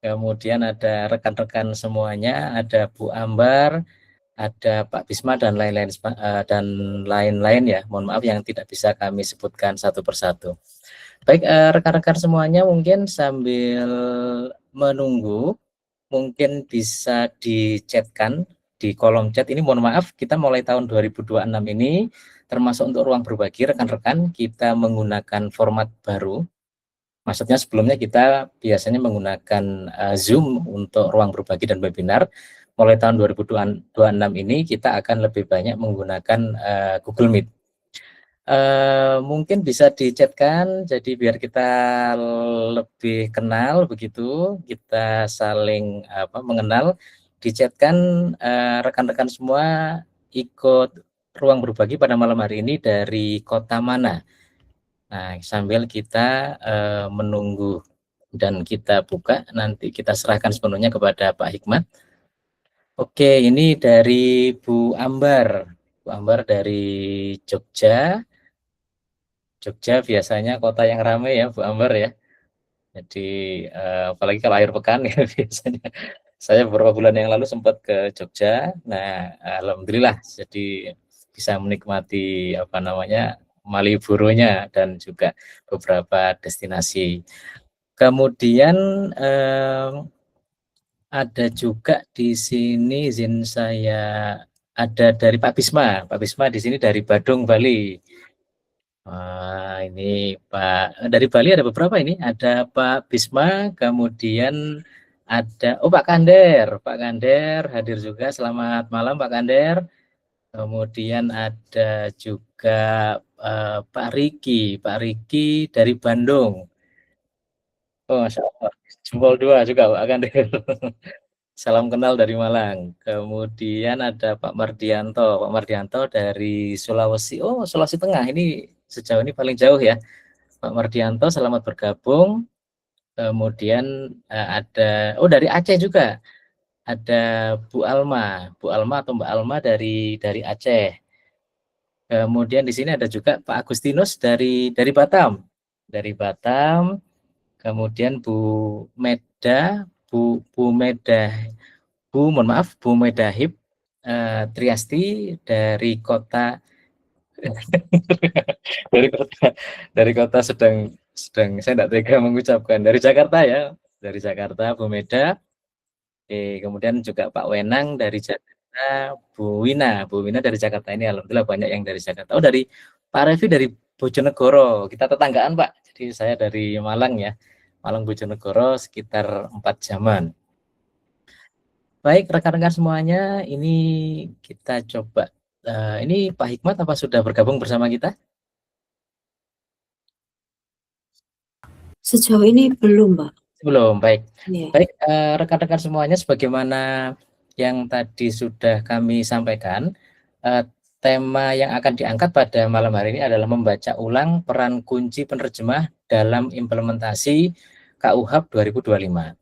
kemudian ada rekan-rekan semuanya, ada Bu Ambar, ada Pak Bisma dan lain-lain ya. Mohon maaf yang tidak bisa kami sebutkan satu persatu. Baik, rekan-rekan semuanya mungkin sambil menunggu, mungkin bisa dichatkan di kolom chat ini. Mohon maaf, kita mulai tahun 2026 ini, termasuk untuk ruang berbagi rekan-rekan, kita menggunakan format baru. Maksudnya sebelumnya kita biasanya menggunakan Zoom untuk ruang berbagi dan webinar. Mulai tahun 2026 ini kita akan lebih banyak menggunakan Google Meet. Mungkin bisa dichatkan, jadi biar kita lebih kenal begitu, kita saling mengenal. Dichatkan rekan-rekan semua ikut ruang berbagi pada malam hari ini dari kota mana. Nah, sambil kita menunggu dan kita buka, nanti kita serahkan sepenuhnya kepada Pak Hikmat. Oke, ini dari Bu Ambar. Bu Ambar dari Jogja. Jogja biasanya kota yang ramai ya, Bu Ambar ya. Jadi apalagi kalau akhir pekan ya biasanya. Saya beberapa bulan yang lalu sempat ke Jogja. Nah, alhamdulillah jadi bisa menikmati Malioboro-nya dan juga beberapa destinasi. Kemudian ada juga di sini izin saya ada dari Pak Bisma. Pak Bisma di sini dari Badung, Bali. Ini Pak dari Bali ada beberapa ini. Ada Pak Bisma, kemudian ada Pak Kander. Pak Kander hadir juga. Selamat malam Pak Kander. Kemudian ada juga Pak Riki. Pak Riki dari Bandung. Oh, Masya Allah. Jempol 2 juga Pak Kander. Salam kenal dari Malang. Kemudian ada Pak Mardianto. Pak Mardianto dari Sulawesi. Oh, Sulawesi Tengah. Ini sejauh ini paling jauh ya. Pak Mardianto, selamat bergabung. Kemudian ada dari Aceh juga. Ada Bu Alma. Bu Alma atau Mbak Alma dari Aceh. Kemudian di sini ada juga Pak Agustinus dari Batam. Dari Batam. Kemudian Bu Meda, mohon maaf, Bu Medahib Triasti dari kota dari kota sedang saya tidak tega mengucapkan, dari Jakarta ya, dari Jakarta Bu Meda. Kemudian juga Pak Wenang dari Jakarta, Bu Wina dari Jakarta. Ini alhamdulillah banyak yang dari Jakarta. Oh, dari Pak Revi dari Bojonegoro, kita tetanggaan Pak. Jadi saya dari Malang ya, Malang Bojonegoro sekitar 4 jaman. Baik rekan-rekan semuanya, ini kita coba. Ini Pak Hikmat apa sudah bergabung bersama kita? Sejauh ini belum, Pak. Belum, baik. Yeah. Baik, rekan-rekan semuanya, sebagaimana yang tadi sudah kami sampaikan, tema yang akan diangkat pada malam hari ini adalah membaca ulang peran kunci penerjemah dalam implementasi KUHP 2025.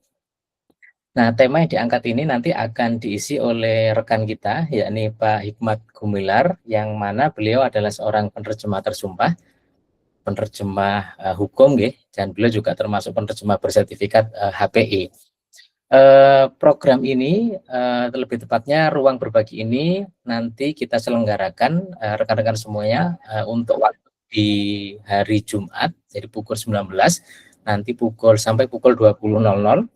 Nah, tema yang diangkat ini nanti akan diisi oleh rekan kita, yakni Pak Hikmat Gumilar, yang mana beliau adalah seorang penerjemah tersumpah, penerjemah hukum, dan beliau juga termasuk penerjemah bersertifikat HPI. Program ini, lebih tepatnya ruang berbagi ini, nanti kita selenggarakan rekan-rekan semuanya untuk waktu di hari Jumat, jadi pukul 19, nanti sampai pukul 20.00.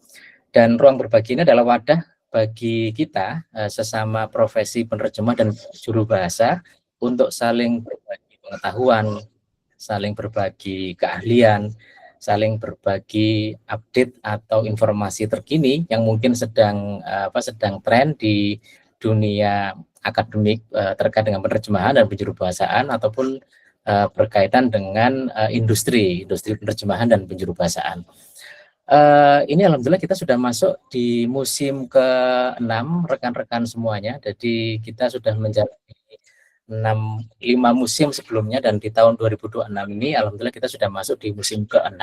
Dan ruang berbagi ini adalah wadah bagi kita sesama profesi penerjemah dan juru bahasa untuk saling berbagi pengetahuan, saling berbagi keahlian, saling berbagi update atau informasi terkini yang mungkin sedang tren di dunia akademik terkait dengan penerjemahan dan penjurubahasaan ataupun berkaitan dengan industri penerjemahan dan penjurubahasaan. Ini alhamdulillah kita sudah masuk di musim ke-6 rekan-rekan semuanya. Jadi kita sudah menjalani 5 musim sebelumnya, dan di tahun 2026 ini alhamdulillah kita sudah masuk di musim ke-6.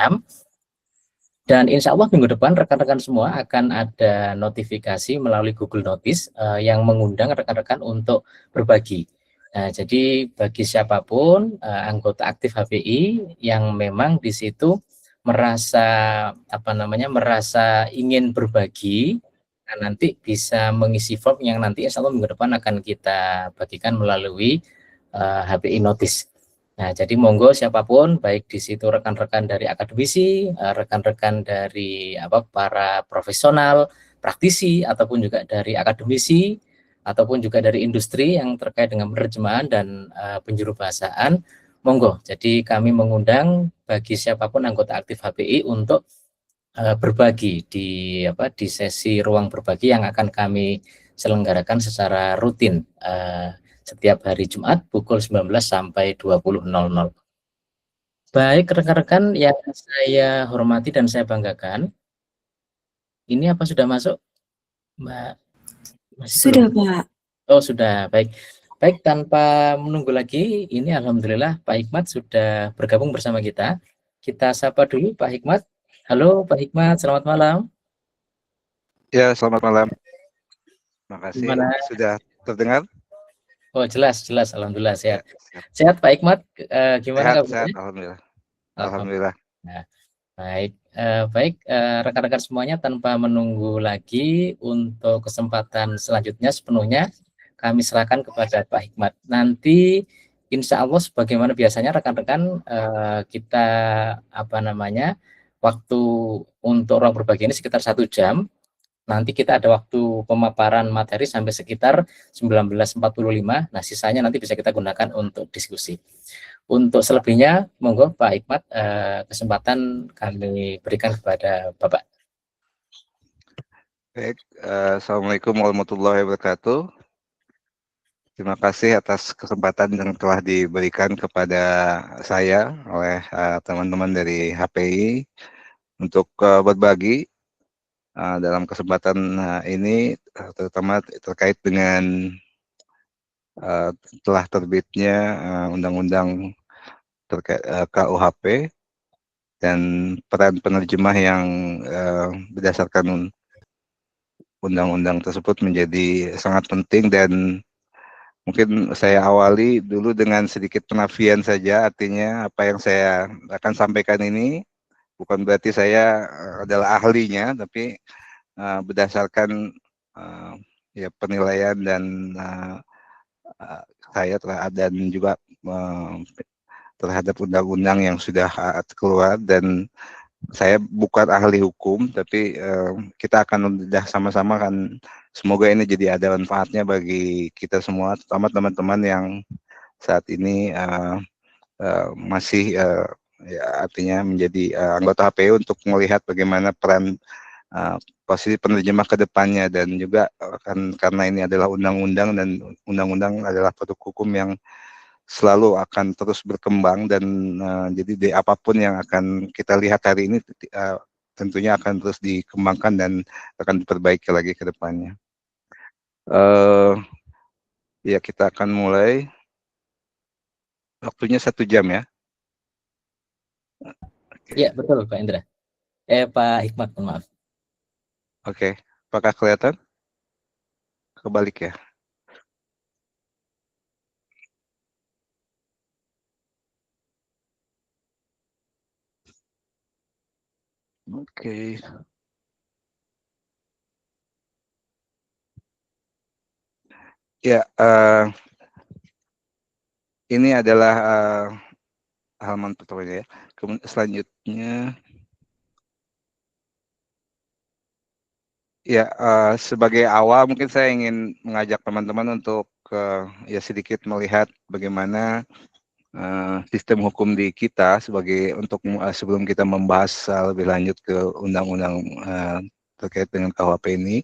Dan insya Allah minggu depan rekan-rekan semua akan ada notifikasi melalui Google Notice yang mengundang rekan-rekan untuk berbagi. Nah, jadi bagi siapapun anggota aktif HPI yang memang di situ merasa merasa ingin berbagi, nah nanti bisa mengisi form yang nanti insya Allah minggu depan akan kita bagikan melalui HPI Notice. Nah, jadi monggo siapapun, baik di situ rekan-rekan dari akademisi, rekan-rekan dari para profesional, praktisi, ataupun juga dari akademisi, ataupun juga dari industri yang terkait dengan penerjemahan dan penjuru bahasaan, monggo. Jadi kami mengundang bagi siapapun anggota aktif HPI untuk berbagi di sesi ruang berbagi yang akan kami selenggarakan secara rutin setiap hari Jumat pukul 19 sampai 20.00. Baik rekan-rekan yang saya hormati dan saya banggakan, ini apa sudah masuk, Mbak? Masih Sudah, belum? Pak. Oh sudah, baik. Baik, tanpa menunggu lagi, ini alhamdulillah Pak Hikmat sudah bergabung bersama kita. Kita sapa dulu Pak Hikmat. Halo Pak Hikmat, selamat malam. Ya, selamat malam. Terima kasih. Gimana? Sudah terdengar? Oh jelas, alhamdulillah sehat. Ya, Sehat Pak Hikmat, gimana kabarnya? Sehat, alhamdulillah. Alhamdulillah. Nah, baik, baik rekan-rekan semuanya, tanpa menunggu lagi, untuk kesempatan selanjutnya sepenuhnya kami serahkan kepada Pak Hikmat. Nanti insya Allah sebagaimana biasanya rekan-rekan kita waktu untuk ruang berbagi ini sekitar 1 jam. Nanti kita ada waktu pemaparan materi sampai sekitar 19.45. Nah, sisanya nanti bisa kita gunakan untuk diskusi. Untuk selebihnya, monggo Pak Hikmat, kesempatan kami berikan kepada Bapak. Baik, Assalamualaikum warahmatullahi wabarakatuh. Terima kasih atas kesempatan yang telah diberikan kepada saya oleh teman-teman dari HPI untuk berbagi dalam kesempatan ini, terutama terkait dengan telah terbitnya undang-undang terkait KUHP dan peran penerjemah yang berdasarkan undang-undang tersebut menjadi sangat penting. Dan mungkin saya awali dulu dengan sedikit penafian saja, artinya apa yang saya akan sampaikan ini bukan berarti saya adalah ahlinya, tapi berdasarkan ya penilaian dan saya dan juga terhadap undang-undang yang sudah keluar. Dan saya bukan ahli hukum, tapi kita akan sudah sama-sama kan, semoga ini jadi ada manfaatnya bagi kita semua, terutama teman-teman yang saat ini masih ya, artinya menjadi anggota HPI, untuk melihat bagaimana peran posisi penerjemah ke depannya. Dan juga kan karena ini adalah undang-undang, dan undang-undang adalah produk hukum yang selalu akan terus berkembang, dan jadi di apapun yang akan kita lihat hari ini tentunya akan terus dikembangkan dan akan diperbaiki lagi ke depannya. Ya, kita akan mulai. Waktunya 1 jam ya. Ya betul Pak Indra. Pak Hikmat, maaf. Oke, apakah kelihatan? Kebalik ya. Oke. Ya, ini adalah halaman pertamanya ya. Kemudian selanjutnya, ya sebagai awal mungkin saya ingin mengajak teman-teman untuk ya sedikit melihat bagaimana sistem hukum di kita sebelum kita membahas lebih lanjut ke undang-undang terkait dengan KUHP ini,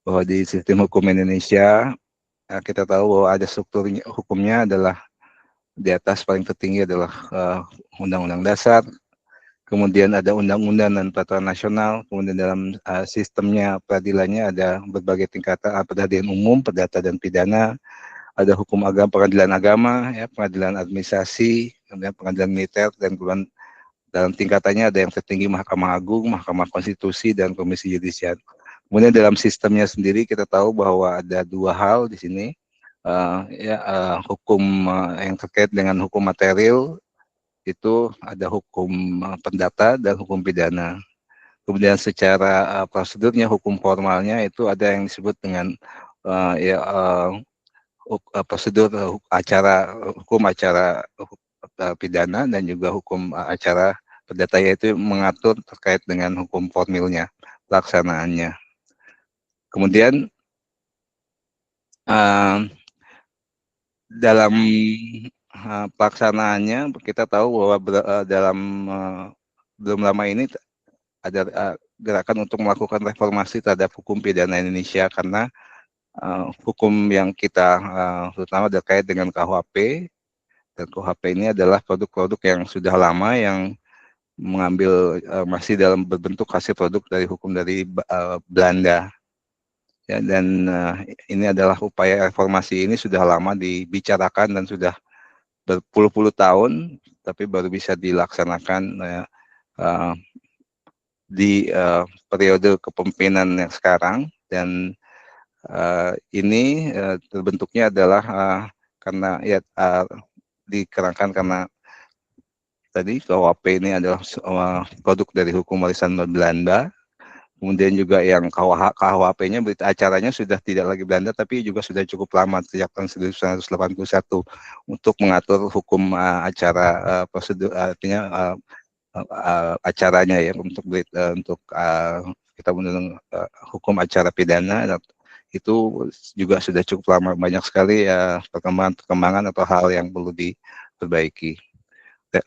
bahwa di sistem hukum Indonesia kita tahu bahwa ada struktur hukumnya adalah di atas paling tertinggi adalah Undang-Undang Dasar, kemudian ada undang-undang dan peraturan nasional, kemudian dalam sistemnya peradilannya ada berbagai tingkatan, peradilan umum, perdata dan pidana, ada hukum agama, pengadilan agama, ya, pengadilan administrasi, kemudian pengadilan militer, dan kemudian dalam tingkatannya ada yang tertinggi Mahkamah Agung, Mahkamah Konstitusi, dan Komisi Yudisial. Kemudian dalam sistemnya sendiri kita tahu bahwa ada 2 hal di sini, hukum yang terkait dengan hukum material itu ada hukum perdata dan hukum pidana. Kemudian secara prosedurnya, hukum formalnya itu ada yang disebut dengan prosedur hukum acara pidana dan juga hukum acara perdata, yaitu mengatur terkait dengan hukum formilnya, pelaksanaannya. Kemudian dalam pelaksanaannya kita tahu bahwa dalam belum lama ini ada gerakan untuk melakukan reformasi terhadap hukum pidana Indonesia, karena hukum yang kita terutama terkait dengan KUHP, dan KUHP ini adalah produk-produk yang sudah lama yang mengambil masih dalam berbentuk hasil produk dari hukum dari Belanda. Ya, dan ini adalah upaya reformasi ini sudah lama dibicarakan dan sudah berpuluh-puluh tahun, tapi baru bisa dilaksanakan di periode kepemimpinan yang sekarang. Dan ini terbentuknya adalah karena ya dikerangkan karena tadi KUHP ini adalah produk dari hukum warisan Belanda. Kemudian juga yang KUHP-nya berita acaranya sudah tidak lagi Belanda, tapi juga sudah cukup lama, sejak tahun 1981, untuk mengatur hukum acara prosedur, artinya acaranya ya, untuk kita menurut hukum acara pidana itu juga sudah cukup lama, banyak sekali perkembangan atau hal yang perlu diperbaiki.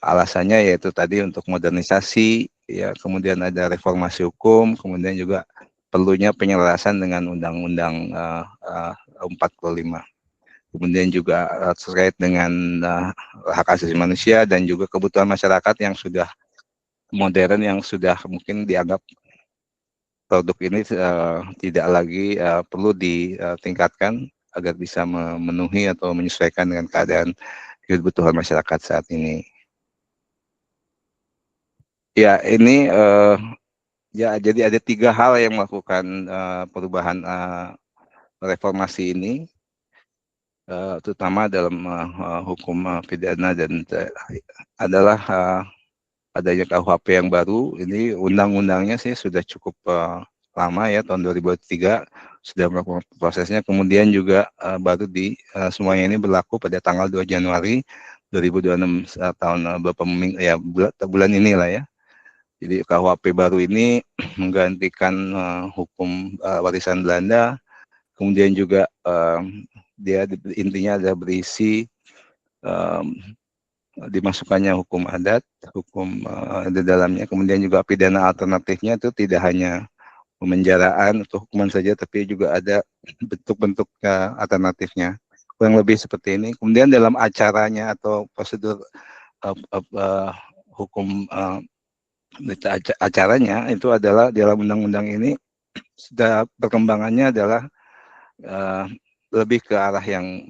Alasannya yaitu tadi untuk modernisasi, ya, kemudian ada reformasi hukum, kemudian juga perlunya penyelarasan dengan Undang-Undang 45. Kemudian juga terkait dengan hak asasi manusia dan juga kebutuhan masyarakat yang sudah modern, yang sudah mungkin dianggap produk ini tidak lagi perlu ditingkatkan agar bisa memenuhi atau menyesuaikan dengan keadaan kebutuhan masyarakat saat ini. Ya, ini ya, jadi ada 3 hal yang melakukan perubahan reformasi ini, terutama dalam hukum pidana, dan adalah adanya KUHP yang baru. Ini undang-undangnya sih sudah cukup lama ya, tahun 2003 sudah melakukan prosesnya. Kemudian juga baru semuanya ini berlaku pada tanggal 2 Januari 2026, tahun bulan inilah ya. Jadi KUHP baru ini menggantikan hukum warisan Belanda. Kemudian juga dia intinya ada berisi dimasukkannya hukum adat, hukum di dalamnya. Kemudian juga pidana alternatifnya itu tidak hanya pemenjaraan atau hukuman saja, tapi juga ada bentuk-bentuk alternatifnya. Kurang lebih seperti ini. Kemudian dalam acaranya atau prosedur hukum acaranya itu adalah dalam undang-undang ini sudah perkembangannya adalah lebih ke arah yang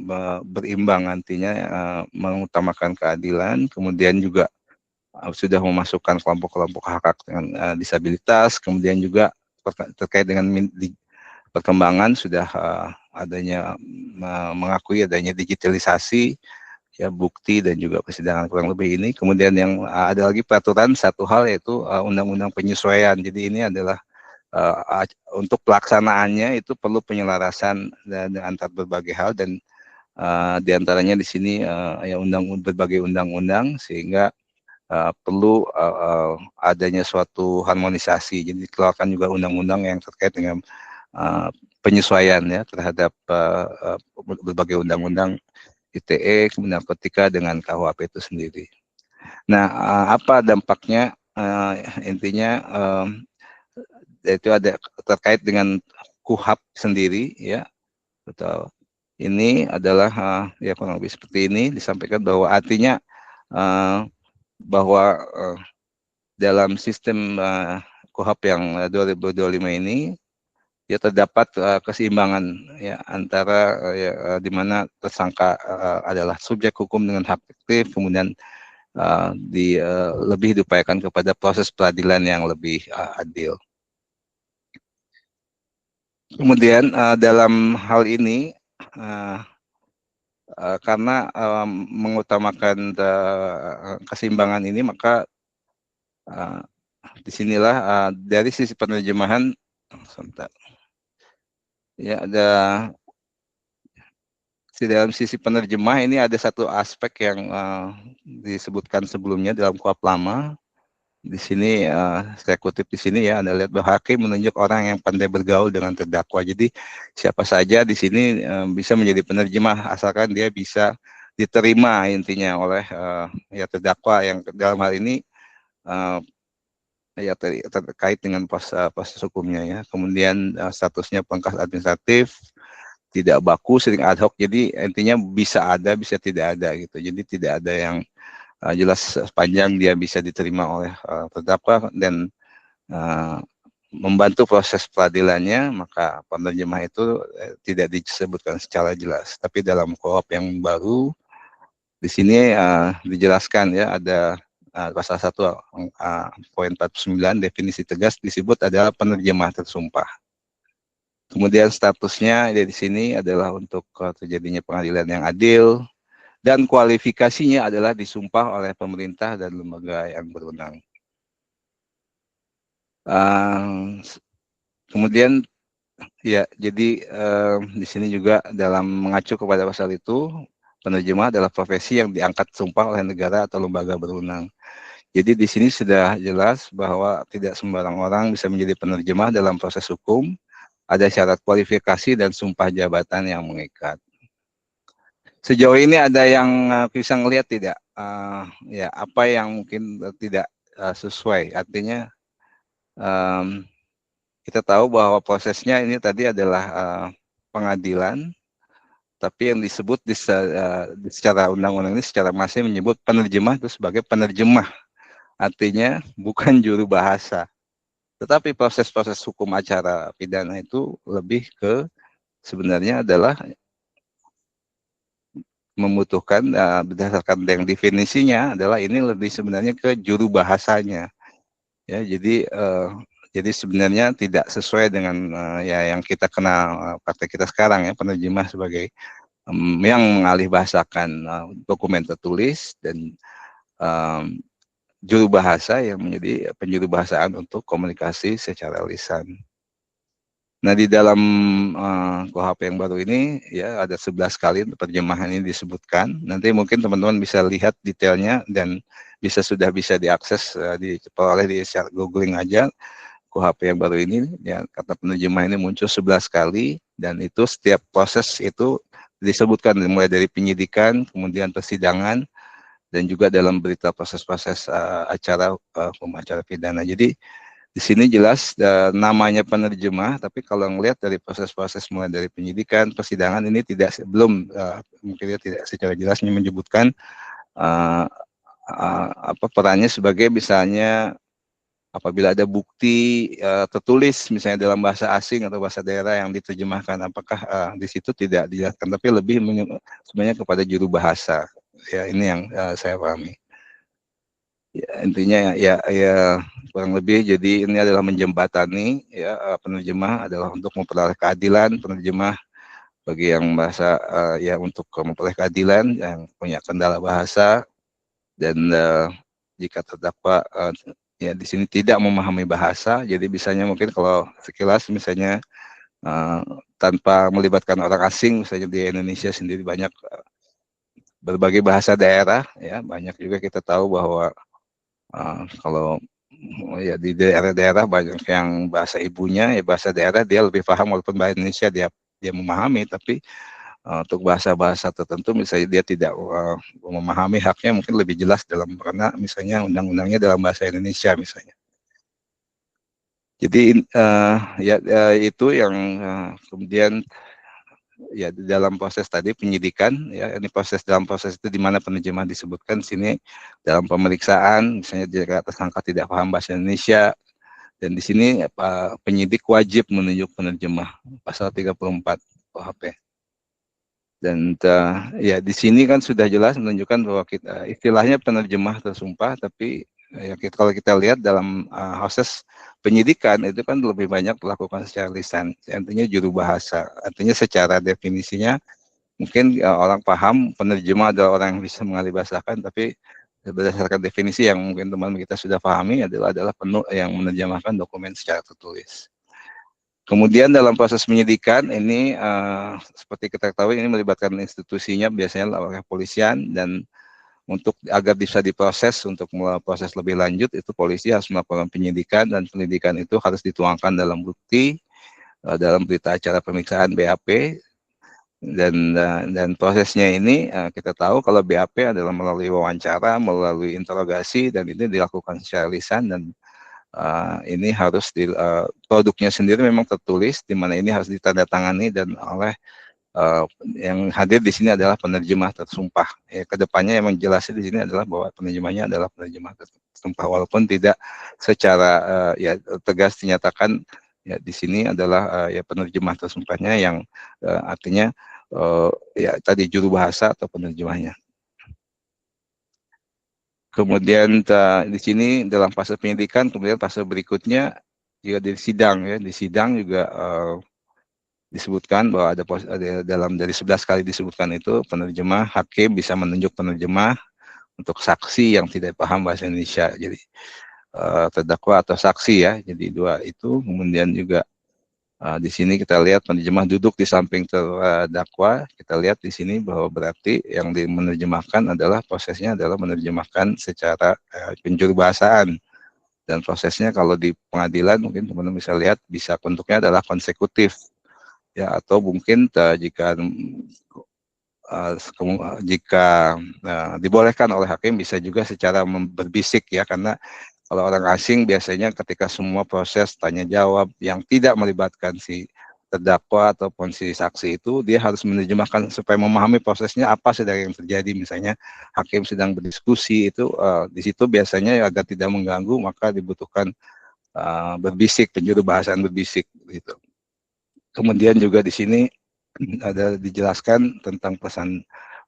berimbang, nantinya mengutamakan keadilan, kemudian juga sudah memasukkan kelompok-kelompok hak dengan disabilitas, kemudian juga terkait dengan perkembangan sudah adanya mengakui adanya digitalisasi ya, bukti dan juga persidangan, kurang lebih ini. Kemudian yang ada lagi peraturan satu hal, yaitu undang-undang penyesuaian. Jadi ini adalah untuk pelaksanaannya itu perlu penyelarasan antar berbagai hal, dan diantaranya di sini ya berbagai undang-undang, sehingga perlu adanya suatu harmonisasi. Jadi dikeluarkan juga undang-undang yang terkait dengan penyesuaian ya terhadap berbagai undang-undang, ITE, kemudian narkotika, dengan KUHP itu sendiri. Nah, apa dampaknya? Intinya itu ada terkait dengan KUHP sendiri ya. Betul. Ini adalah ya kurang lebih seperti ini, disampaikan bahwa artinya bahwa dalam sistem KUHP yang 2025 ini ya terdapat keseimbangan ya antara di mana tersangka adalah subjek hukum dengan hak aktif, kemudian lebih diupayakan kepada proses peradilan yang lebih adil. Kemudian dalam hal ini karena mengutamakan keseimbangan ini, maka disinilah dari sisi penerjemahan, sebentar. Ya, di dalam sisi penerjemah ini ada satu aspek yang disebutkan sebelumnya dalam KUHP lama. Di sini saya kutip di sini ya, Anda lihat bahwa hakim menunjuk orang yang pandai bergaul dengan terdakwa. Jadi siapa saja di sini bisa menjadi penerjemah asalkan dia bisa diterima intinya oleh ya terdakwa yang dalam hal ini ya terkait dengan proses hukumnya ya. Kemudian statusnya pangkas administratif, tidak baku, sering ad hoc. Jadi intinya bisa ada, bisa tidak ada gitu. Jadi tidak ada yang jelas sepanjang dia bisa diterima oleh terdakwa dan membantu proses peradilannya, maka penerjemah itu tidak disebutkan secara jelas. Tapi dalam KUHP yang baru di sini dijelaskan ya, ada pasal 1 poin 49 definisi tegas disebut adalah penerjemah tersumpah. Kemudian statusnya di sini adalah untuk terjadinya pengadilan yang adil, dan kualifikasinya adalah disumpah oleh pemerintah dan lembaga yang berwenang. Kemudian ya, jadi di sini juga dalam mengacu kepada pasal itu, penerjemah adalah profesi yang diangkat sumpah oleh negara atau lembaga berwenang. Jadi di sini sudah jelas bahwa tidak sembarang orang bisa menjadi penerjemah dalam proses hukum. Ada syarat kualifikasi dan sumpah jabatan yang mengikat. Sejauh ini ada yang bisa ngelihat tidak? Ya, apa yang mungkin tidak sesuai? Artinya kita tahu bahwa prosesnya ini tadi adalah pengadilan, tapi yang disebut secara undang-undang ini secara masih menyebut penerjemah itu sebagai penerjemah. Artinya bukan juru bahasa. Tetapi proses-proses hukum acara pidana itu lebih ke sebenarnya adalah membutuhkan berdasarkan yang definisinya adalah ini lebih sebenarnya ke juru bahasanya ya. Jadi sebenarnya tidak sesuai dengan ya yang kita kenal praktek kita sekarang ya, penerjemah sebagai yang mengalih bahasakan dokumen tertulis, dan juru bahasa yang menjadi penjuru bahasaan untuk komunikasi secara lisan. Nah, di dalam KUHP yang baru ini ya ada 11 kali terjemahan ini disebutkan. Nanti mungkin teman-teman bisa lihat detailnya dan sudah bisa diakses diperoleh di googling aja KUHP yang baru ini ya, kata penerjemah ini muncul 11 kali, dan itu setiap proses itu disebutkan mulai dari penyidikan, kemudian persidangan, dan juga dalam berita proses-proses acara pidana. Jadi di sini jelas namanya penerjemah, tapi kalau ngelihat dari proses-proses mulai dari penyidikan, persidangan ini belum mungkin tidak secara jelas menyebutkan apa perannya sebagai misalnya apabila ada bukti tertulis misalnya dalam bahasa asing atau bahasa daerah yang diterjemahkan, apakah di situ tidak dijelaskan, tapi lebih sebenarnya kepada juru bahasa. Ya, ini yang saya pahami. Ya, intinya ya kurang lebih jadi ini adalah menjembatani ya, penerjemah adalah untuk memperoleh keadilan, penerjemah bagi yang bahasa ya untuk memperoleh keadilan yang punya kendala bahasa, dan jika terdakwa ya di sini tidak memahami bahasa, jadi bisanya mungkin kalau sekilas misalnya tanpa melibatkan orang asing, misalnya di Indonesia sendiri banyak berbagai bahasa daerah ya, banyak juga kita tahu bahwa kalau ya di daerah-daerah banyak yang bahasa ibunya ya bahasa daerah, dia lebih paham, walaupun bahasa Indonesia dia memahami, tapi untuk bahasa-bahasa tertentu misalnya dia tidak memahami haknya, mungkin lebih jelas karena misalnya undang-undangnya dalam bahasa Indonesia misalnya. Jadi itu yang kemudian ya di dalam proses tadi penyidikan ya, ini dalam proses itu di mana penerjemah disebutkan di sini dalam pemeriksaan, misalnya jika tersangka tidak paham bahasa Indonesia, dan di sini penyidik wajib menunjuk penerjemah, pasal 34 KUHP. Dan ya di sini kan sudah jelas menunjukkan bahwa kita istilahnya penerjemah tersumpah, tapi ya kalau kita lihat dalam proses penyidikan itu kan lebih banyak dilakukan secara lisan, artinya juru bahasa, artinya secara definisinya Mungkin orang paham penerjemah adalah orang yang bisa mengalihbahasakan, tapi berdasarkan definisi yang mungkin teman kita sudah pahami adalah yang menerjemahkan dokumen secara tertulis. Kemudian dalam proses penyidikan ini seperti kita ketahui ini melibatkan institusinya biasanya oleh kepolisian, dan untuk agar bisa diproses untuk proses lebih lanjut itu polisi harus melakukan penyidikan, dan penyidikan itu harus dituangkan dalam bukti dalam berita acara pemeriksaan BAP, dan prosesnya ini kita tahu kalau BAP adalah melalui wawancara, melalui interogasi, dan ini dilakukan secara lisan, dan ini harus produknya sendiri memang tertulis, di mana ini harus ditandatangani dan oleh yang hadir di sini adalah penerjemah tersumpah. Kedepannya yang jelasnya di sini adalah bahwa penerjemahnya adalah penerjemah tersumpah, walaupun tidak secara ya tegas dinyatakan ya di sini adalah ya penerjemah tersumpahnya yang artinya ya tadi juru bahasa atau penerjemahnya. Kemudian di sini dalam fase penyidikan, kemudian fase berikutnya juga di sidang ya, di sidang juga disebutkan bahwa ada dalam dari 11 kali disebutkan itu penerjemah, hakim bisa menunjuk penerjemah untuk saksi yang tidak paham bahasa Indonesia, jadi terdakwa atau saksi ya, jadi dua itu. Kemudian juga di sini kita lihat penerjemah duduk di samping terdakwa. Kita lihat di sini bahwa berarti yang menerjemahkan adalah prosesnya adalah menerjemahkan secara penjuru bahasaan, dan prosesnya kalau di pengadilan mungkin teman-teman bisa lihat bisa bentuknya adalah konsekutif ya, atau mungkin jika dibolehkan oleh hakim bisa juga secara berbisik ya, karena kalau orang asing biasanya ketika semua proses tanya jawab yang tidak melibatkan si terdakwa ataupun si saksi itu, dia harus menerjemahkan supaya memahami prosesnya apa sedang yang terjadi. Misalnya hakim sedang berdiskusi itu di situ biasanya agar tidak mengganggu maka dibutuhkan berbisik, penjuru bahasaan berbisik gitu. Kemudian juga di sini ada dijelaskan tentang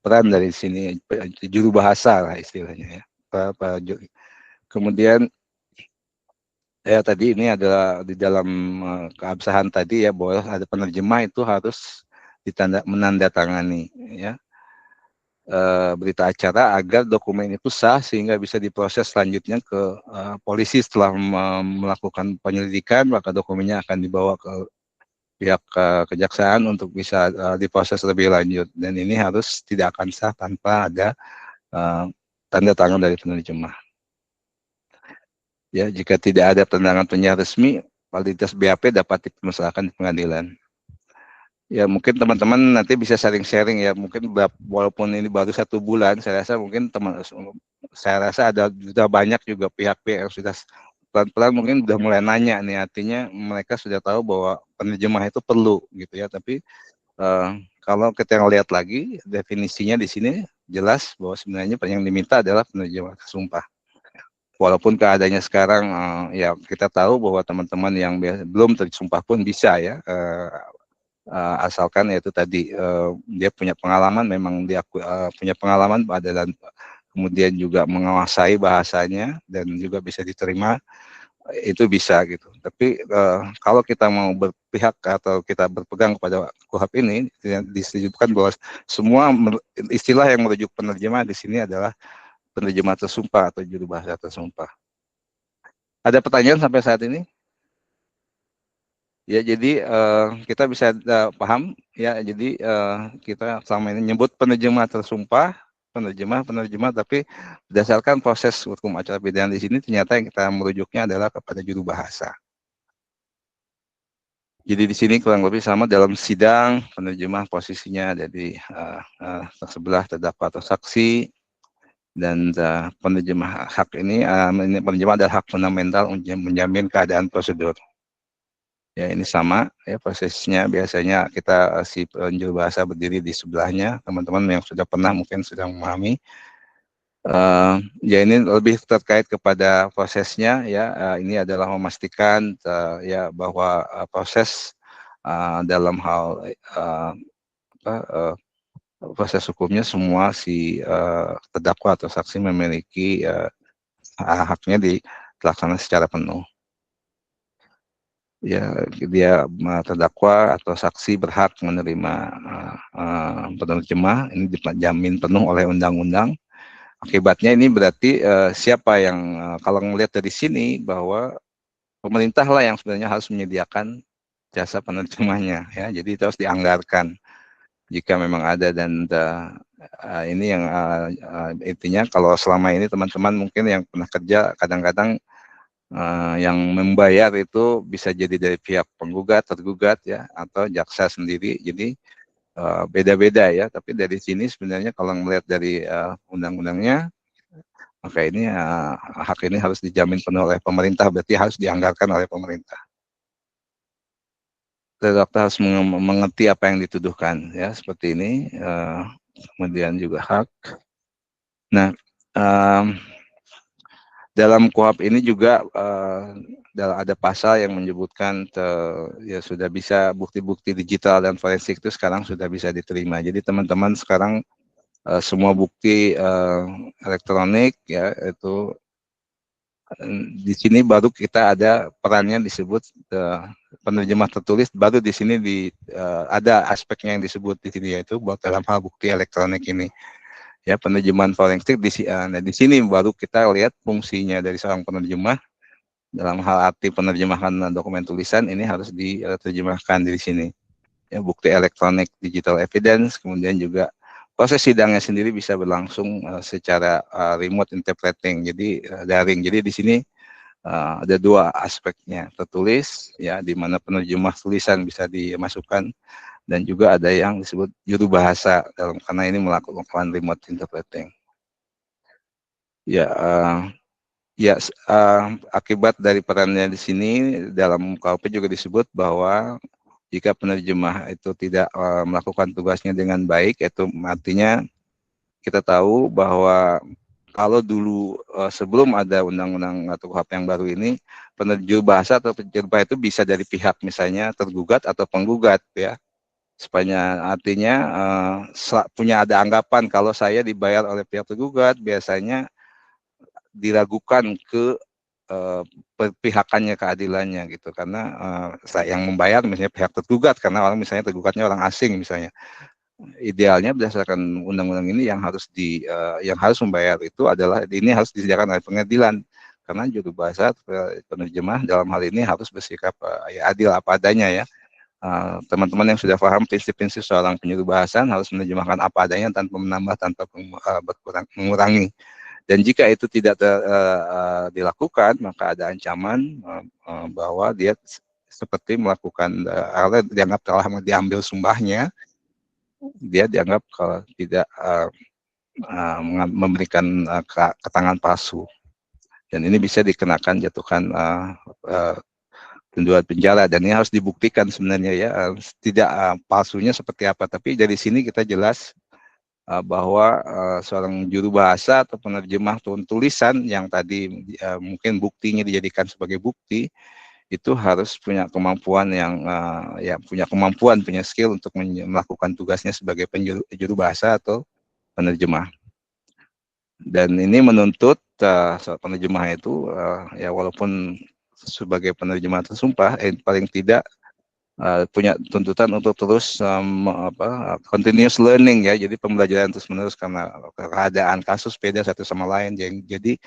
peran dari sini juru bahasa lah istilahnya ya. Kemudian ya tadi ini adalah di dalam keabsahan tadi ya, bahwa ada penerjemah itu harus menandatangani ya berita acara agar dokumen itu sah sehingga bisa diproses selanjutnya ke polisi. Setelah melakukan penyelidikan maka dokumennya akan dibawa ke pihak kejaksaan untuk bisa diproses lebih lanjut, dan ini harus tidak akan sah tanpa ada tanda tangan dari penerjemah. Ya, jika tidak ada tanda tangan resmi, validitas BAP dapat dipermasalahkan di pengadilan. Ya, mungkin teman-teman nanti bisa sharing-sharing ya. Mungkin walaupun ini baru 1 bulan, saya rasa mungkin ada sudah banyak juga pihak-pihak yang sudah pelan-pelan mungkin sudah mulai nanya nih. Artinya mereka sudah tahu bahwa penerjemah itu perlu gitu ya. Tapi kalau kita lihat lagi definisinya di sini jelas bahwa sebenarnya yang diminta adalah penerjemah sumpah. Walaupun keadaannya sekarang ya kita tahu bahwa teman-teman yang belum tersumpah pun bisa ya, asalkan yaitu tadi dia punya pengalaman, memang dia punya pengalaman dan kemudian juga menguasai bahasanya dan juga bisa diterima, itu bisa gitu. Tapi kalau kita mau berpihak atau kita berpegang kepada KUHP ini, disebutkan bahwa semua istilah yang merujuk penerjemah di sini adalah penerjemah tersumpah atau juru bahasa tersumpah. Ada pertanyaan sampai saat ini? Ya, jadi kita bisa paham ya. Jadi kita selama ini nyebut penerjemah tersumpah, penerjemah, tapi berdasarkan proses hukum acara pidana di sini ternyata yang kita merujuknya adalah kepada juru bahasa. Jadi di sini kurang lebih sama dalam sidang, penerjemah posisinya ada di sebelah terdakwa atau saksi, dan penerjemah hak ini penerjemah adalah hak fundamental untuk menjamin keadaan prosedur. Ya, ini sama ya prosesnya. Biasanya kita si penjuru bahasa berdiri di sebelahnya. Teman-teman yang sudah pernah mungkin sudah memahami. Ya, ini lebih terkait kepada prosesnya ya. Ini adalah memastikan ya bahwa proses dalam hal proses hukumnya semua si terdakwa atau saksi memiliki haknya dilaksanakan secara penuh. ya dia terdakwa atau saksi berhak menerima penerjemah, ini dijamin penuh oleh undang-undang. Akibatnya ini berarti siapa yang kalau melihat dari sini bahwa pemerintah lah yang sebenarnya harus menyediakan jasa penerjemahnya, ya, jadi itu harus dianggarkan jika memang ada. Dan ini yang intinya kalau selama ini teman-teman mungkin yang pernah kerja kadang-kadang yang membayar itu bisa jadi dari pihak penggugat, tergugat, ya, atau jaksa sendiri. Jadi beda-beda ya. Tapi dari sini sebenarnya kalau melihat dari undang-undangnya, maka ini hak ini harus dijamin penuh oleh pemerintah, berarti harus dianggarkan oleh pemerintah. Dokter harus mengerti apa yang dituduhkan, ya, seperti ini. Kemudian juga hak. Nah, dalam KUHP ini juga ada pasal yang menyebutkan ya sudah bisa bukti-bukti digital dan forensik itu sekarang sudah bisa diterima. Jadi teman-teman sekarang semua bukti elektronik, ya, itu di sini baru kita ada perannya disebut penerjemah tertulis, baru di sini ada aspeknya yang disebut di sini, yaitu buat dalam hal bukti elektronik ini, ya, penerjemahan forensik nah, di sini baru kita lihat fungsinya dari seorang penerjemah dalam hal arti penerjemahan dokumen tulisan ini harus diterjemahkan di sini, ya, bukti elektronik digital evidence. Kemudian juga proses sidangnya sendiri bisa berlangsung secara remote interpreting, jadi daring. Jadi di sini ada dua aspeknya, tertulis, ya, di mana penerjemah tulisan bisa dimasukkan, dan juga ada yang disebut juru bahasa karena ini melakukan remote interpreting. Ya, akibat dari perannya di sini dalam KUHP juga disebut bahwa jika penerjemah itu tidak melakukan tugasnya dengan baik, itu artinya kita tahu bahwa kalau dulu sebelum ada undang-undang atau KUHP yang baru ini, penerjemah bahasa atau penerjemah itu bisa dari pihak misalnya tergugat atau penggugat, ya. Supaya artinya punya ada anggapan kalau saya dibayar oleh pihak tergugat, biasanya diragukan ke perpihakannya, keadilannya, gitu, karena yang membayar misalnya pihak tergugat, karena orang misalnya tergugatnya orang asing misalnya. Idealnya berdasarkan undang-undang ini yang harus membayar itu adalah ini harus disediakan oleh pengadilan, karena juru bahasa penerjemah dalam hal ini harus bersikap ya, adil apa adanya, ya. Teman-teman yang sudah paham prinsip-prinsip seorang penyuluh bahasa harus menerjemahkan apa adanya tanpa menambah, tanpa mengurangi. Dan jika itu tidak dilakukan, maka ada ancaman bahwa dia seperti melakukan dianggap telah diambil sumpahnya, dia dianggap kalau tidak memberikan keterangan palsu, dan ini bisa dikenakan jatuhkan tuntutan penjara. Dan ini harus dibuktikan sebenarnya, ya, tidak palsunya seperti apa. Tapi dari sini kita jelas bahwa seorang juru bahasa atau penerjemah tulisan yang tadi mungkin buktinya dijadikan sebagai bukti, itu harus punya kemampuan yang punya skill untuk melakukan tugasnya sebagai juru bahasa atau penerjemah. Dan ini menuntut penerjemah itu ya, walaupun sebagai penerjemah tersumpah, paling tidak punya tuntutan untuk terus continuous learning, ya, jadi pembelajaran terus menerus karena keadaan kasus beda satu sama lain. Jadi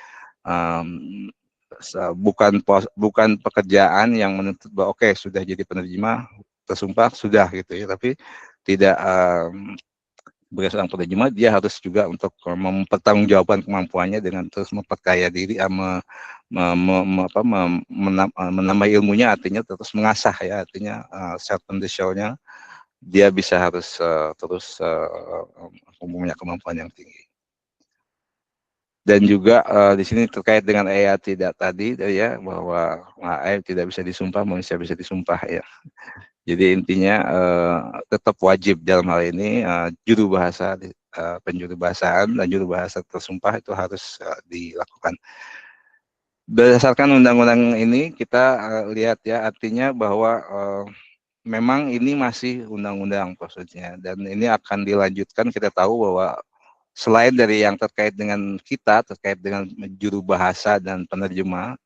bukan pekerjaan yang menuntut bahwa oke, sudah jadi penerjemah tersumpah sudah, gitu, ya, tapi tidak sebagai seorang penerjemah dia harus juga untuk mempertanggungjawabkan kemampuannya dengan terus memperkaya diri, menambah ilmunya, artinya terus mengasah, ya, artinya self conditionnya dia bisa harus terus mempunyai kemampuan yang tinggi. Dan juga di sini terkait dengan AI tidak tadi, ya, bahwa AI tidak bisa disumpah, manusia bisa disumpah, ya. Jadi intinya tetap wajib dalam hal ini juru bahasa, penjuru bahasaan dan juru bahasa tersumpah itu harus dilakukan. Berdasarkan undang-undang ini kita lihat, ya, artinya bahwa memang ini masih undang-undang maksudnya, dan ini akan dilanjutkan. Kita tahu bahwa selain dari yang terkait dengan kita, terkait dengan juru bahasa dan penerjemah,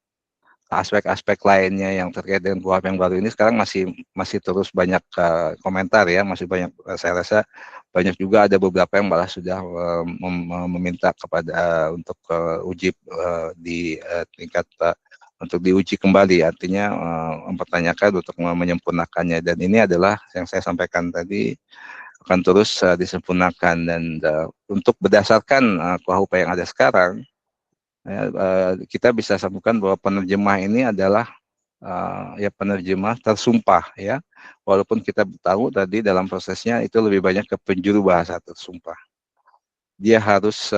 aspek-aspek lainnya yang terkait dengan KUHP yang baru ini sekarang masih terus banyak komentar ya, masih banyak, saya rasa banyak juga ada beberapa yang malah sudah meminta kepada untuk uji di tingkat untuk diuji kembali, artinya mempertanyakan untuk menyempurnakannya, dan ini adalah yang saya sampaikan tadi akan terus disempurnakan, dan untuk berdasarkan KUHP yang ada sekarang, kita bisa sebutkan bahwa penerjemah ini adalah ya penerjemah tersumpah ya, walaupun kita tahu tadi dalam prosesnya itu lebih banyak ke penjuru bahasa tersumpah. Dia harus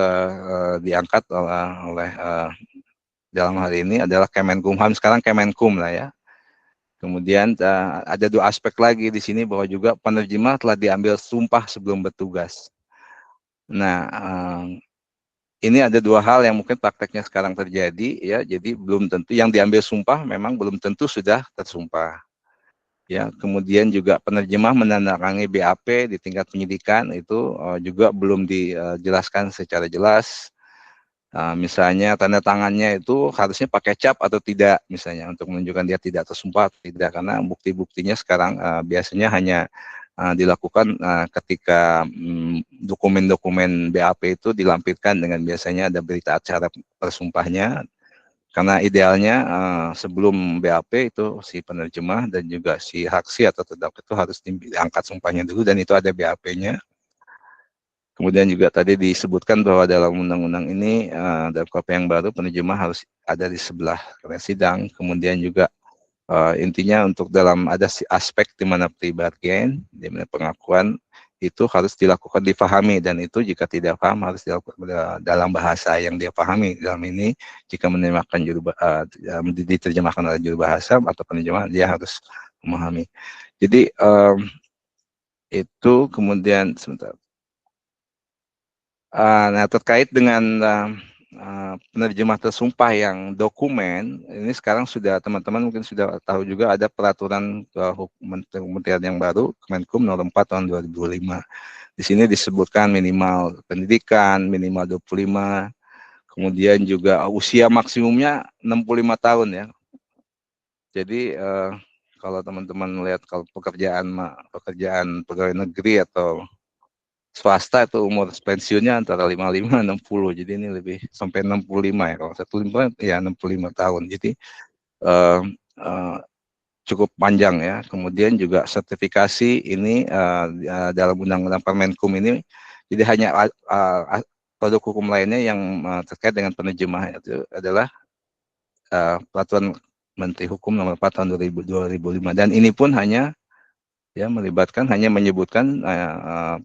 diangkat oleh dalam hal ini adalah Kemenkumham, sekarang Kemenkum lah ya. Kemudian ada dua aspek lagi di sini bahwa juga penerjemah telah diambil sumpah sebelum bertugas. Nah, ini ada dua hal yang mungkin prakteknya sekarang terjadi ya, jadi belum tentu yang diambil sumpah memang belum tentu sudah tersumpah. Ya, kemudian juga penerjemah menandatangani BAP di tingkat penyidikan itu juga belum dijelaskan secara jelas. Misalnya tanda tangannya itu harusnya pakai cap atau tidak, misalnya untuk menunjukkan dia tidak tersumpah atau tidak, karena bukti-buktinya sekarang biasanya hanya dilakukan ketika dokumen-dokumen BAP itu dilampirkan dengan biasanya ada berita acara tersumpahnya, karena idealnya sebelum BAP itu si penerjemah dan juga si saksi atau terdakwa itu harus diangkat sumpahnya dulu, dan itu ada BAP-nya. Kemudian juga tadi disebutkan bahwa dalam undang-undang ini, dalam KUHP yang baru, penerjemah harus ada di sebelah sidang. Kemudian juga intinya untuk dalam ada aspek di mana pribargain, di mana pengakuan itu harus dilakukan difahami, dan itu jika tidak paham harus dilakukan dalam bahasa yang dia pahami. Dalam ini jika menerjemahkan diterjemahkan oleh juru bahasa atau penerjemah, dia harus memahami. Jadi itu kemudian sebentar. Nah, terkait dengan penerjemah tersumpah yang dokumen, ini sekarang sudah teman-teman mungkin sudah tahu juga ada peraturan kementerian yang baru, Kemenkum nomor 4 tahun 2005. Di sini disebutkan minimal pendidikan, minimal 25, kemudian juga usia maksimumnya 65 tahun ya. Jadi kalau teman-teman melihat kalau pekerjaan pegawai negeri atau swasta itu umur pensiunnya antara 55 60, jadi ini lebih sampai 65 ya, kalau 15 ya 65 tahun, jadi uh, uh, cukup panjang ya. Kemudian juga sertifikasi ini dalam undang-undang Permenkum ini, jadi hanya produk hukum lainnya yang terkait dengan penerjemah itu adalah peraturan Menteri Hukum nomor 4 tahun 2005, dan ini pun hanya ya hanya menyebutkan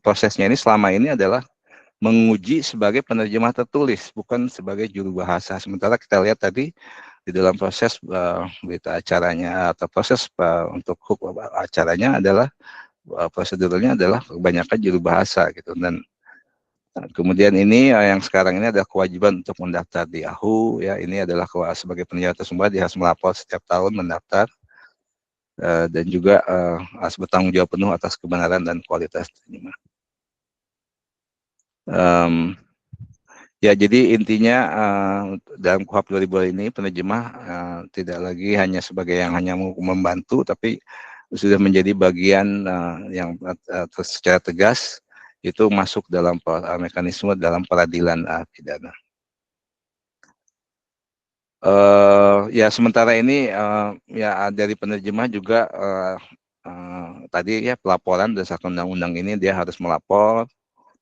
prosesnya ini selama ini adalah menguji sebagai penerjemah tertulis, bukan sebagai juru bahasa. Sementara kita lihat tadi di dalam proses berita acaranya atau proses untuk hukum acaranya adalah prosedurnya adalah kebanyakan juru bahasa gitu. Dan kemudian ini yang sekarang ini adalah kewajiban untuk mendaftar di AHU ya. Ini adalah sebagai penerjemah tersumbat dia harus melapor setiap tahun mendaftar. Dan juga harus bertanggung jawab penuh atas kebenaran dan kualitas terjemah. Ya, jadi intinya dalam KUHP 2000 ini penerjemah tidak lagi hanya sebagai yang hanya membantu, tapi sudah menjadi bagian yang secara tegas itu masuk dalam mekanisme dalam peradilan pidana. Ya sementara ini ya dari penerjemah juga tadi ya pelaporan berdasarkan undang-undang ini dia harus melapor,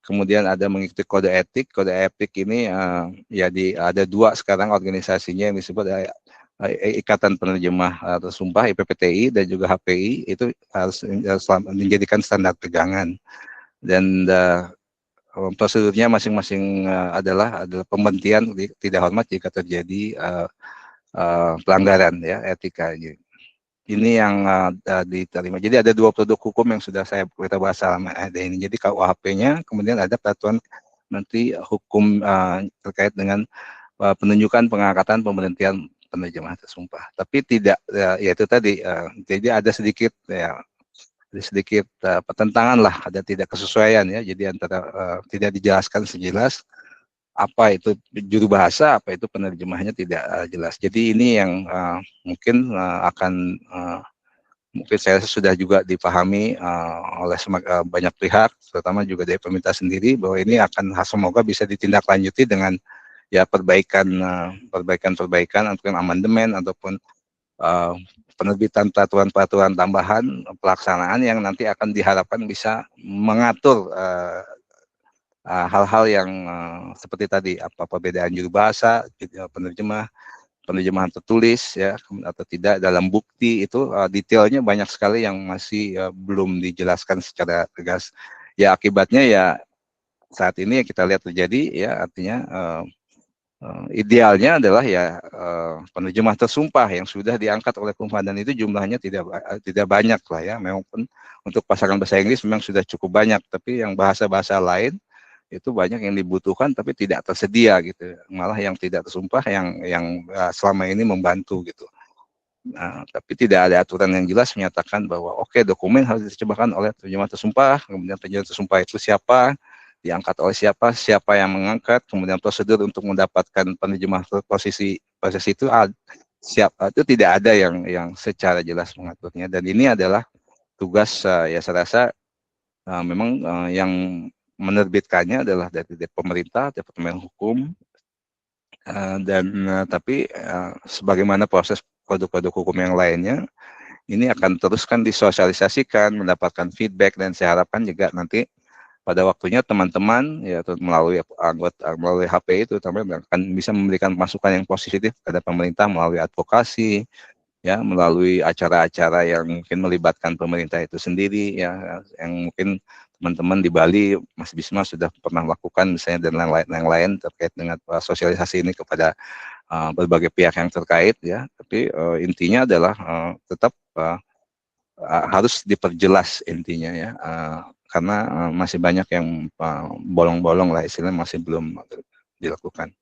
kemudian ada mengikuti kode etik. Kode etik ini ya ada dua sekarang organisasinya yang disebut Ikatan Penerjemah Tersumpah IPPTI dan juga HPI, itu harus menjadikan standar pegangan, dan prosedurnya masing-masing adalah pemberhentian tidak hormat jika terjadi pelanggaran ya etika. Ini yang diterima. Jadi ada dua produk hukum yang sudah kita bahas selama ada ini. Jadi KUHP-nya, kemudian ada peraturan nanti hukum terkait dengan penunjukan, pengangkatan, pemberhentian penerjemah tersumpah. Tapi tidak ya itu tadi jadi ada sedikit pertentangan lah, ada tidak kesesuaian ya. Jadi antara tidak dijelaskan sejelas apa itu juru bahasa, apa itu penerjemahnya tidak jelas. Jadi ini yang mungkin akan mungkin saya sudah juga dipahami oleh banyak pihak, terutama juga dari pemerintah sendiri, bahwa ini akan semoga bisa ditindaklanjuti dengan ya perbaikan-perbaikan ataupun amandemen ataupun penerbitan peraturan-peraturan tambahan pelaksanaan yang nanti akan diharapkan bisa mengatur hal-hal yang seperti tadi, apa perbedaan juru bahasa, penerjemahan tertulis ya atau tidak dalam bukti itu detailnya banyak sekali yang masih belum dijelaskan secara tegas. Ya akibatnya ya saat ini kita lihat terjadi ya artinya idealnya adalah ya penerjemah tersumpah yang sudah diangkat oleh Kumham dan itu jumlahnya tidak banyak lah ya. Memang untuk pasangan bahasa Inggris memang sudah cukup banyak, tapi yang bahasa-bahasa lain itu banyak yang dibutuhkan tapi tidak tersedia gitu. Malah yang tidak tersumpah yang selama ini membantu gitu. Nah, tapi tidak ada aturan yang jelas menyatakan bahwa oke, dokumen harus diterjemahkan oleh terjemah tersumpah, kemudian terjemah tersumpah itu siapa, diangkat oleh siapa, siapa yang mengangkat, kemudian prosedur untuk mendapatkan penerjemah proses itu itu tidak ada yang secara jelas mengaturnya, dan ini adalah tugas ya saya rasa memang yang menerbitkannya adalah dari pemerintah, Departemen Hukum, dan tapi sebagaimana proses produk-produk hukum yang lainnya, ini akan teruskan disosialisasikan, mendapatkan feedback, dan saya harapkan juga nanti pada waktunya teman-teman ya melalui anggota melalui HP itu teman akan bisa memberikan masukan yang positif kepada pemerintah melalui advokasi ya, melalui acara-acara yang mungkin melibatkan pemerintah itu sendiri ya, yang mungkin teman-teman di Bali Mas Bisma sudah pernah lakukan misalnya, dan lain-lain terkait dengan sosialisasi ini kepada berbagai pihak yang terkait ya. Tapi intinya adalah tetap harus diperjelas intinya ya, karena masih banyak yang bolong-bolong lah istilahnya, masih belum dilakukan.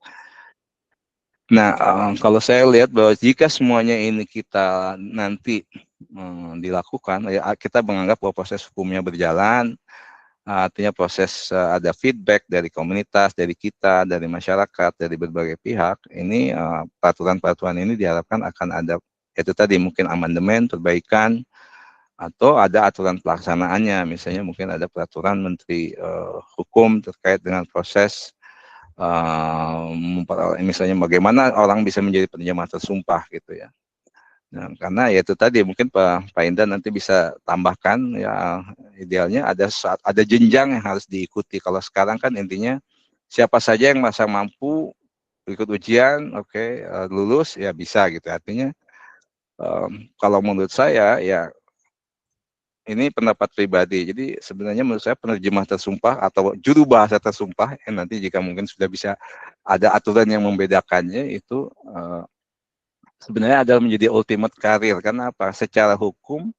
Nah, kalau saya lihat bahwa jika semuanya ini kita nanti dilakukan, ya kita menganggap bahwa proses hukumnya berjalan, artinya proses ada feedback dari komunitas, dari kita, dari masyarakat, dari berbagai pihak, ini peraturan-peraturan ini diharapkan akan ada itu tadi mungkin amandemen, perbaikan, atau ada aturan pelaksanaannya, misalnya mungkin ada peraturan Menteri Hukum terkait dengan proses misalnya bagaimana orang bisa menjadi penerjemah tersumpah gitu ya. Nah, karena ya itu tadi mungkin Pak Indan nanti bisa tambahkan ya, idealnya ada jenjang yang harus diikuti. Kalau sekarang kan intinya siapa saja yang merasa mampu ikut ujian, oke, lulus ya bisa gitu. Artinya kalau menurut saya ya ini pendapat pribadi. Jadi sebenarnya menurut saya penerjemah tersumpah atau juru bahasa tersumpah yang nanti jika mungkin sudah bisa ada aturan yang membedakannya itu sebenarnya adalah menjadi ultimate karir. Karena apa? Secara hukum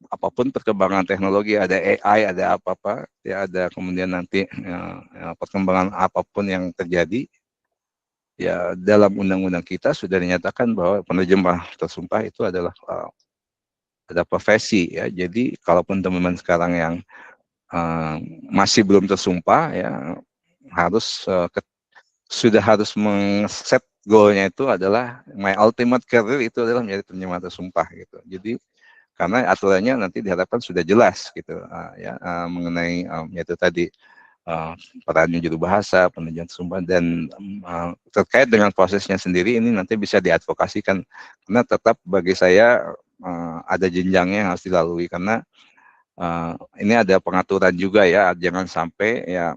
apapun perkembangan teknologi, ada AI, ada apa-apa, ya ada kemudian nanti perkembangan apapun yang terjadi, ya dalam undang-undang kita sudah dinyatakan bahwa penerjemah tersumpah itu adalah ada profesi ya. Jadi kalaupun teman-teman sekarang yang masih belum tersumpah ya harus sudah harus mengset goalnya itu adalah my ultimate career itu adalah menjadi penerjemah tersumpah gitu. Jadi karena aturannya nanti diharapkan sudah jelas gitu ya mengenai yaitu tadi peran juru bahasa, penerjemah tersumpah, dan terkait dengan prosesnya sendiri ini nanti bisa diadvokasikan, karena tetap bagi saya ada jenjangnya yang harus dilalui, karena ini ada pengaturan juga ya, jangan sampai ya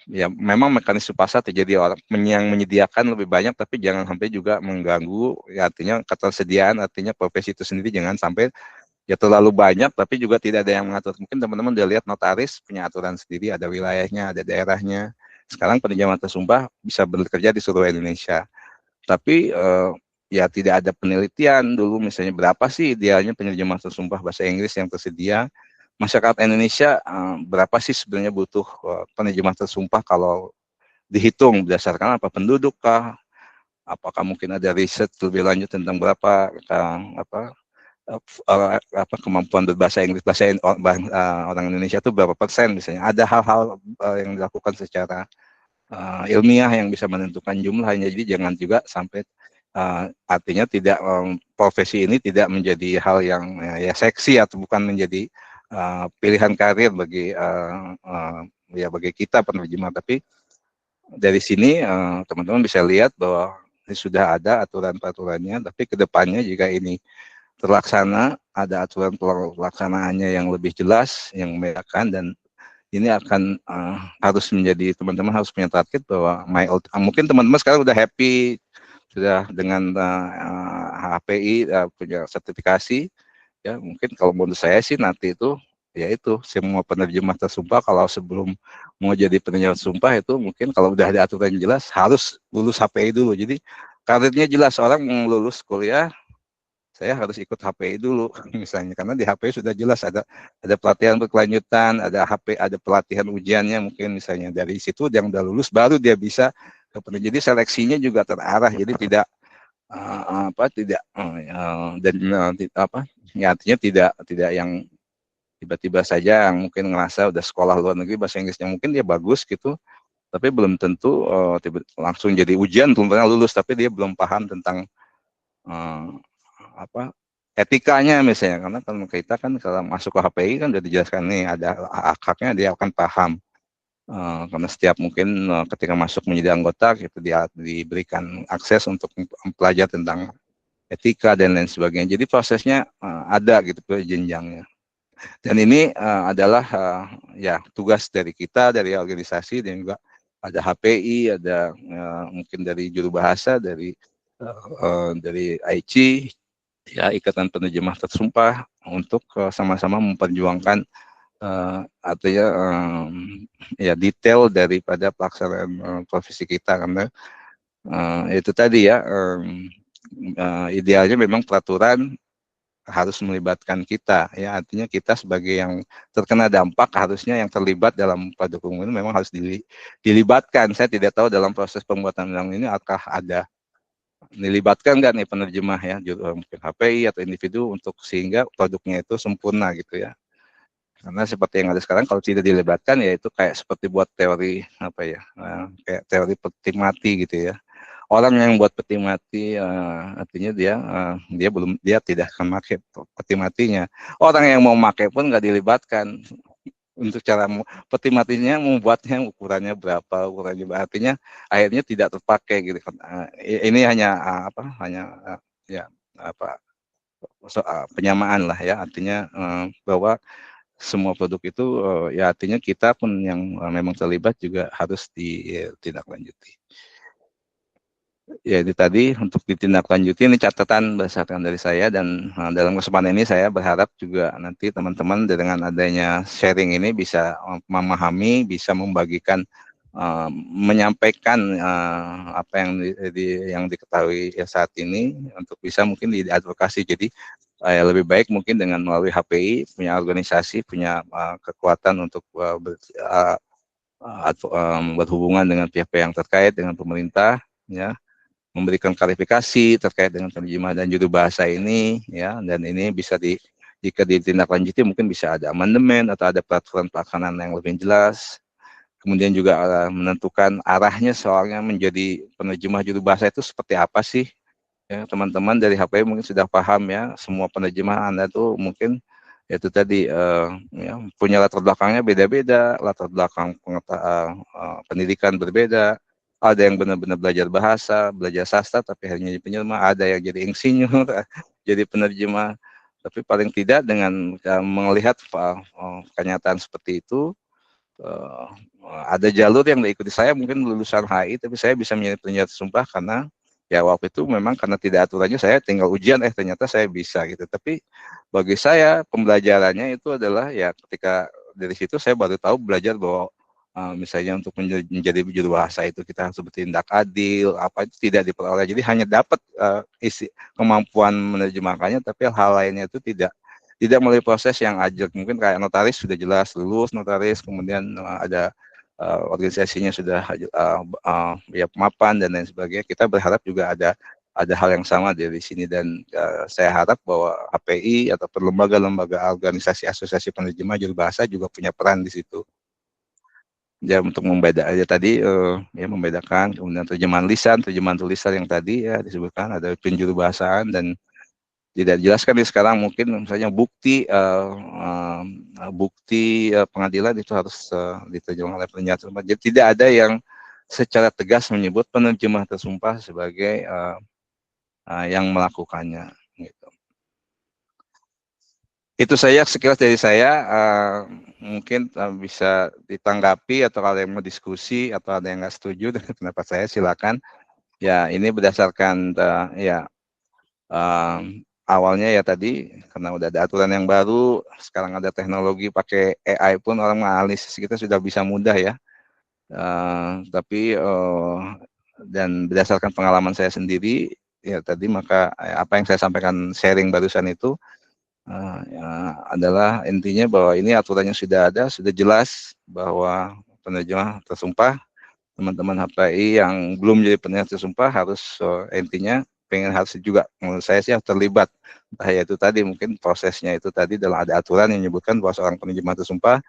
ya memang mekanisme pasar terjadi orang yang menyediakan lebih banyak, tapi jangan sampai juga mengganggu ya, artinya ketersediaan, artinya profesi itu sendiri jangan sampai ya terlalu banyak tapi juga tidak ada yang mengatur. Mungkin teman-teman udah lihat notaris punya aturan sendiri, ada wilayahnya, ada daerahnya. Sekarang penerjemah tersumpah bisa bekerja di seluruh Indonesia, tapi ya tidak ada penelitian dulu misalnya berapa sih idealnya penerjemah tersumpah bahasa Inggris yang tersedia. Masyarakat Indonesia berapa sih sebenarnya butuh penerjemah tersumpah kalau dihitung berdasarkan apa, penduduk kah, apakah mungkin ada riset lebih lanjut tentang berapa kemampuan berbahasa Inggris, orang Indonesia itu berapa persen misalnya. Ada hal-hal yang dilakukan secara ilmiah yang bisa menentukan jumlahnya. Jadi jangan juga sampai artinya tidak profesi ini tidak menjadi hal yang ya seksi atau bukan menjadi pilihan karir bagi ya bagi kita penerjemah. Tapi dari sini teman-teman bisa lihat bahwa ini sudah ada aturan-aturannya, tapi kedepannya jika ini terlaksana, ada aturan pelaksanaannya yang lebih jelas, yang membedakan, dan ini akan harus menjadi, teman-teman harus punya target bahwa mungkin teman-teman sekarang udah happy sudah dengan HPI punya sertifikasi ya. Mungkin kalau menurut saya sih nanti itu ya itu semua penerjemah tersumpah kalau sebelum mau jadi penerjemah sumpah itu mungkin kalau udah ada aturan yang jelas harus lulus HPI dulu. Jadi karirnya jelas, orang mau lulus kuliah saya harus ikut HPI dulu misalnya, karena di HPI sudah jelas ada pelatihan berkelanjutan, ada ada pelatihan ujiannya mungkin misalnya. Dari situ yang udah lulus baru dia bisa ke jadi seleksinya juga terarah, jadi tidak tidak dan ya artinya tidak yang tiba-tiba saja yang mungkin ngerasa udah sekolah luar negeri bahasa Inggrisnya mungkin dia bagus gitu, tapi belum tentu langsung jadi ujian belum pernah lulus, tapi dia belum paham tentang etikanya misalnya. Karena kalau kita kan kalau masuk ke HPI kan udah dijelaskan nih ada hak-haknya, dia akan paham. Karena setiap mungkin ketika masuk menjadi anggota gitu dia diberikan akses untuk mempelajari tentang etika dan lain sebagainya. Jadi prosesnya ada gitu jenjangnya. Dan ini adalah ya tugas dari kita, dari organisasi, dan juga ada HPI, ada mungkin dari juru bahasa, dari IC, ya Ikatan Penerjemah Tersumpah, untuk sama-sama memperjuangkan artinya ya detail daripada pelaksanaan profesi kita. Karena itu tadi ya idealnya memang peraturan harus melibatkan kita, ya artinya kita sebagai yang terkena dampak harusnya yang terlibat dalam produk hukum ini memang harus dilibatkan. Saya tidak tahu dalam proses pembuatan undang ini apakah ada dilibatkan nggak nih penerjemah ya, mungkin HPI atau individu, untuk sehingga produknya itu sempurna gitu ya. Karena seperti yang ada sekarang kalau tidak dilibatkan ya itu kayak seperti buat teori apa ya, kayak teori peti mati gitu ya. Orang yang buat peti mati artinya dia tidak akan pakai peti matinya. Orang yang mau pakai pun nggak dilibatkan untuk cara peti matinya, membuatnya ukurannya berapa, artinya akhirnya tidak terpakai gitu kan. Ini hanya ya penyamaan lah ya, artinya bahwa semua produk itu ya artinya kita pun yang memang terlibat juga harus ditindaklanjuti. Ya itu tadi untuk ditindaklanjuti, ini catatan berdasarkan dari saya. Dan dalam kesempatan ini saya berharap juga nanti teman-teman dengan adanya sharing ini bisa memahami, bisa membagikan, menyampaikan apa yang diketahui ya saat ini, untuk bisa mungkin diadvokasi. Jadi lebih baik mungkin dengan melalui HPI punya organisasi, punya kekuatan untuk berhubungan dengan pihak-pihak yang terkait dengan pemerintah ya, memberikan klarifikasi terkait dengan penerjemah dan juru bahasa ini ya. Dan ini bisa jika ditindaklanjuti mungkin bisa ada amandemen atau ada peraturan pelaksanaan yang lebih jelas. Kemudian juga menentukan arahnya, soalnya menjadi penerjemah juru bahasa itu seperti apa sih ya. Teman-teman dari HPI mungkin sudah paham ya, semua penerjemah Anda tuh mungkin itu tadi ya, punya latar belakangnya beda-beda, latar belakang pendidikan berbeda. Ada yang benar-benar belajar bahasa, belajar sastra, tapi hanya jadi penerjemah. Ada yang jadi insinyur, jadi penerjemah. Tapi paling tidak dengan melihat kenyataan seperti itu, ada jalur yang diikuti. Saya mungkin lulusan HI, tapi saya bisa menjadi penyiar sumpah karena ya waktu itu memang karena tidak aturannya, saya tinggal ujian ternyata saya bisa gitu. Tapi bagi saya pembelajarannya itu adalah ya ketika dari situ saya baru tahu belajar bahwa misalnya untuk menjadi juru bahasa itu kita harus bertindak adil, apa itu tidak diperoleh. Jadi hanya dapat isi kemampuan menerjemahkannya, tapi hal lainnya itu tidak melalui proses yang ajak. Mungkin kayak notaris sudah jelas lulus notaris, kemudian ada organisasinya sudah ya mapan dan lain sebagainya. Kita berharap juga ada ada hal yang sama dari sini, dan saya harap bahwa HPI atau lembaga-lembaga organisasi asosiasi penerjemah juru bahasa juga punya peran di situ. Ya, untuk membedakan ya tadi ya membedakan, kemudian terjemahan lisan, terjemahan tulisan yang tadi ya disebutkan ada penjuru bahasaan, dan tidak dijelaskan di sekarang mungkin misalnya bukti pengadilan itu harus diterjemahkan oleh penerjemah tersumpah. Jadi tidak ada yang secara tegas menyebut penerjemah tersumpah sebagai yang melakukannya. Gitu. Itu saja sekilas dari saya. Mungkin bisa ditanggapi, atau kalau yang mau diskusi atau ada yang nggak setuju dengan pendapat saya, silakan. Ya, ini berdasarkan awalnya ya tadi karena udah ada aturan yang baru, sekarang ada teknologi pakai AI pun orang menganalisis kita sudah bisa mudah ya. Tapi dan berdasarkan pengalaman saya sendiri ya tadi, maka apa yang saya sampaikan sharing barusan itu adalah intinya bahwa ini aturannya sudah ada, sudah jelas bahwa penerjemah tersumpah, teman-teman HPI yang belum jadi penerjemah tersumpah harus intinya harus juga, menurut saya sih harus terlibat. Entah ya itu tadi mungkin prosesnya itu tadi dalam ada aturan yang menyebutkan bahwa seorang penerjemah tersumpah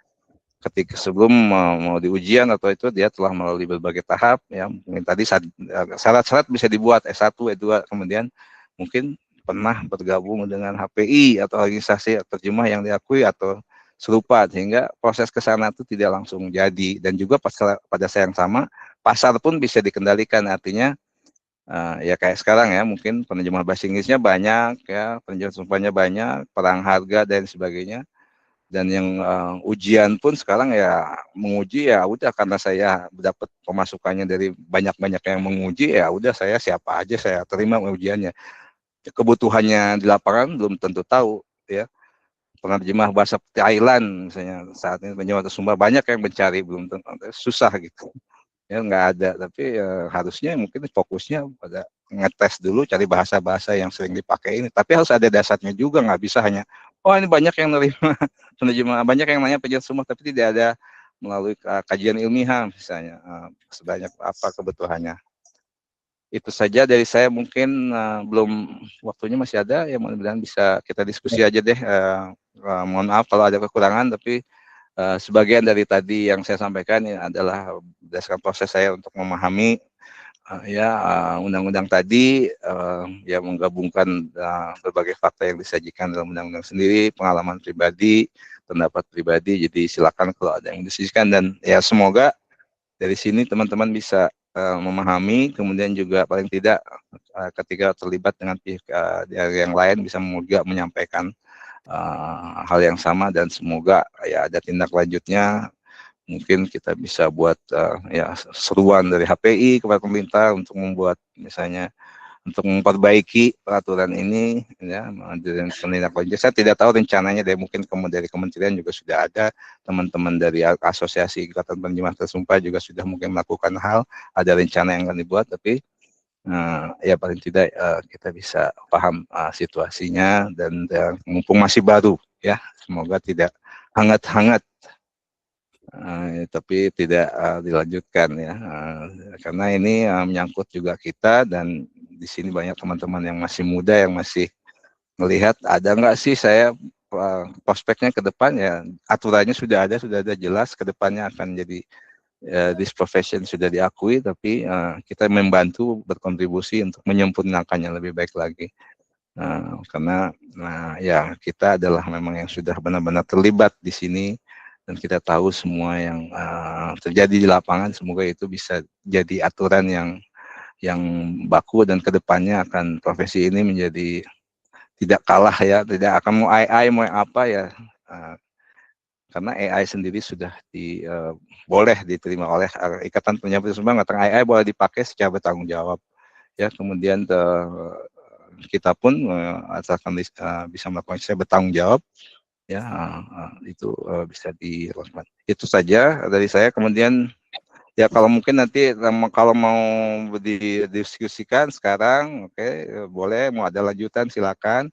ketika sebelum mau di ujian atau itu dia telah melalui berbagai tahap ya, mungkin tadi syarat-syarat bisa dibuat S1, S2, kemudian mungkin pernah bergabung dengan HPI atau organisasi terjemah yang diakui atau serupa, sehingga proses ke sana itu tidak langsung jadi. Dan juga pada saat yang sama pasar pun bisa dikendalikan, artinya ya kayak sekarang ya, mungkin penerjemah bahasa Inggrisnya banyak ya, penerjemah sumpahnya banyak, perang harga dan sebagainya. Dan yang ujian pun sekarang ya menguji ya udah, karena saya dapat pemasukannya dari banyak-banyak yang menguji, ya udah saya siapa aja saya terima ujiannya. Kebutuhannya di lapangan belum tentu tahu ya. Penerjemah bahasa Thailand misalnya saat ini, penerjemah Sumba banyak yang mencari, belum tentu, susah gitu ya, nggak ada. Tapi harusnya mungkin fokusnya pada ngetes dulu, cari bahasa-bahasa yang sering dipakai ini, tapi harus ada dasarnya juga, nggak bisa hanya oh ini banyak yang nerima penerjemah, banyak yang nanya penerjemah semua, tapi tidak ada melalui kajian ilmiah misalnya sebanyak apa kebutuhannya. Itu saja dari saya, mungkin belum, waktunya masih ada ya, mudah-mudahan bisa kita diskusi aja deh. Mohon maaf kalau ada kekurangan, tapi sebagian dari tadi yang saya sampaikan ya adalah berdasarkan proses saya untuk memahami undang-undang tadi, ya menggabungkan berbagai fakta yang disajikan dalam undang-undang sendiri, pengalaman pribadi, pendapat pribadi. Jadi silakan kalau ada yang disajikan, dan ya semoga dari sini teman-teman bisa memahami, kemudian juga paling tidak ketika terlibat dengan pihak yang lain bisa juga menyampaikan hal yang sama, dan semoga ya ada tindak lanjutnya. Mungkin kita bisa buat ya seruan dari HPI kepada pemerintah untuk membuat misalnya untuk memperbaiki peraturan ini ya, dan penindaklanjuti. Saya tidak tahu rencananya, dari mungkin dari kementerian juga sudah ada, teman-teman dari asosiasi Ikatan Penerjemah Tersumpah juga sudah mungkin melakukan hal, ada rencana yang akan dibuat, tapi ya paling tidak kita bisa paham situasinya, dan mumpung masih baru ya, semoga tidak hangat-hangat tapi tidak dilanjutkan ya, karena ini menyangkut juga kita, dan di sini banyak teman-teman yang masih muda yang masih melihat ada nggak sih saya prospeknya ke depan ya, aturannya sudah ada jelas, ke depannya akan jadi this profession sudah diakui, tapi kita membantu berkontribusi untuk menyempurnakannya lebih baik lagi. Karena ya kita adalah memang yang sudah benar-benar terlibat di sini, dan kita tahu semua yang terjadi di lapangan. Semoga itu bisa jadi aturan yang baku, dan kedepannya akan profesi ini menjadi tidak kalah ya, tidak akan mau AI mau apa ya, karena AI sendiri sudah boleh diterima oleh Ikatan Penerjemah Tersumpah, mengatakan AI boleh dipakai secara bertanggung jawab ya. Kemudian kita pun asalkan bisa melakukan secara bertanggung jawab ya, itu bisa dilakukan. Itu saja dari saya. Kemudian ya kalau mungkin nanti kalau mau didiskusikan sekarang, oke, boleh, mau ada lanjutan silakan.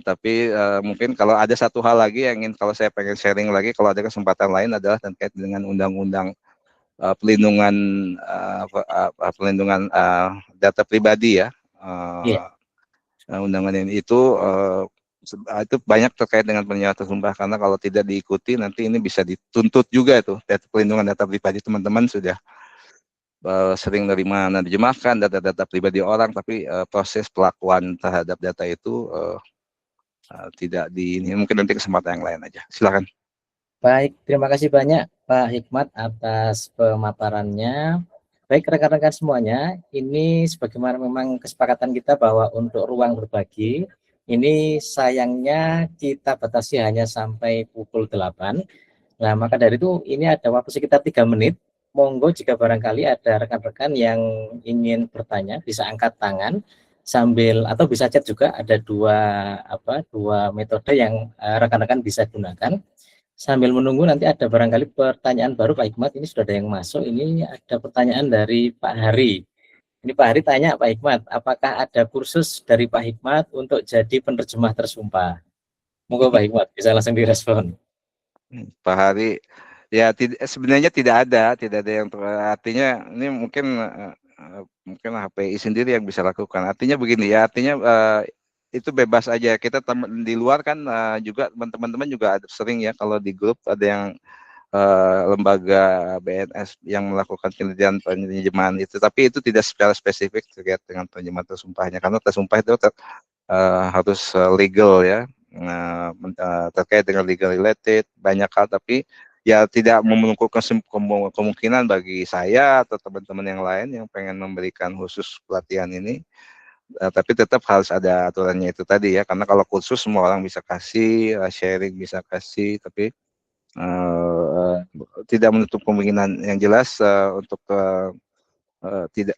Tapi mungkin kalau ada satu hal lagi yang ingin, kalau saya pengen sharing lagi kalau ada kesempatan lain, adalah terkait dengan undang-undang pelindungan pelindungan data pribadi ya, Iya. undangan ini itu banyak terkait dengan penyerahan tersumpah, karena kalau tidak diikuti nanti ini bisa dituntut juga tuh. Perlindungan data pribadi teman-teman sudah sering menerjemahkan data-data pribadi orang, tapi proses pelakuan terhadap data itu tidak ini. Mungkin nanti kesempatan yang lain aja. Silakan. Baik, terima kasih banyak Pak Hikmat atas pemaparannya. Baik rekan-rekan semuanya, ini sebagaimana memang kesepakatan kita bahwa untuk ruang berbagi, ini sayangnya kita batasi hanya sampai pukul 8. Nah, maka dari itu ini ada waktu sekitar 3 menit. Monggo jika barangkali ada rekan-rekan yang ingin bertanya, bisa angkat tangan sambil atau bisa chat juga. Ada dua metode yang rekan-rekan bisa gunakan. Sambil menunggu nanti ada barangkali pertanyaan baru Pak Hikmat, ini sudah ada yang masuk. Ini ada pertanyaan dari Pak Hari. Ini Pak Hari tanya Pak Hikmat, apakah ada kursus dari Pak Hikmat untuk jadi penerjemah tersumpah? Monggo Pak Hikmat bisa langsung direspon. Pak Hari, ya sebenarnya tidak ada yang artinya ini mungkin HPI sendiri yang bisa lakukan. Artinya begini ya, artinya itu bebas aja. Kita di luar kan juga teman-teman juga ada sering ya, kalau di grup ada yang lembaga BNS yang melakukan penerjemahan itu, tapi itu tidak secara spesifik terkait dengan penerjemahan tersumpahnya, karena tersumpah itu harus legal ya, terkait dengan legal related banyak hal, tapi ya tidak memenuhi kemungkinan bagi saya atau teman-teman yang lain yang pengen memberikan khusus pelatihan ini. Tapi tetap harus ada aturannya itu tadi ya, karena kalau kursus semua orang bisa kasih, sharing bisa kasih, tapi tidak menutup kemungkinan. Yang jelas untuk tidak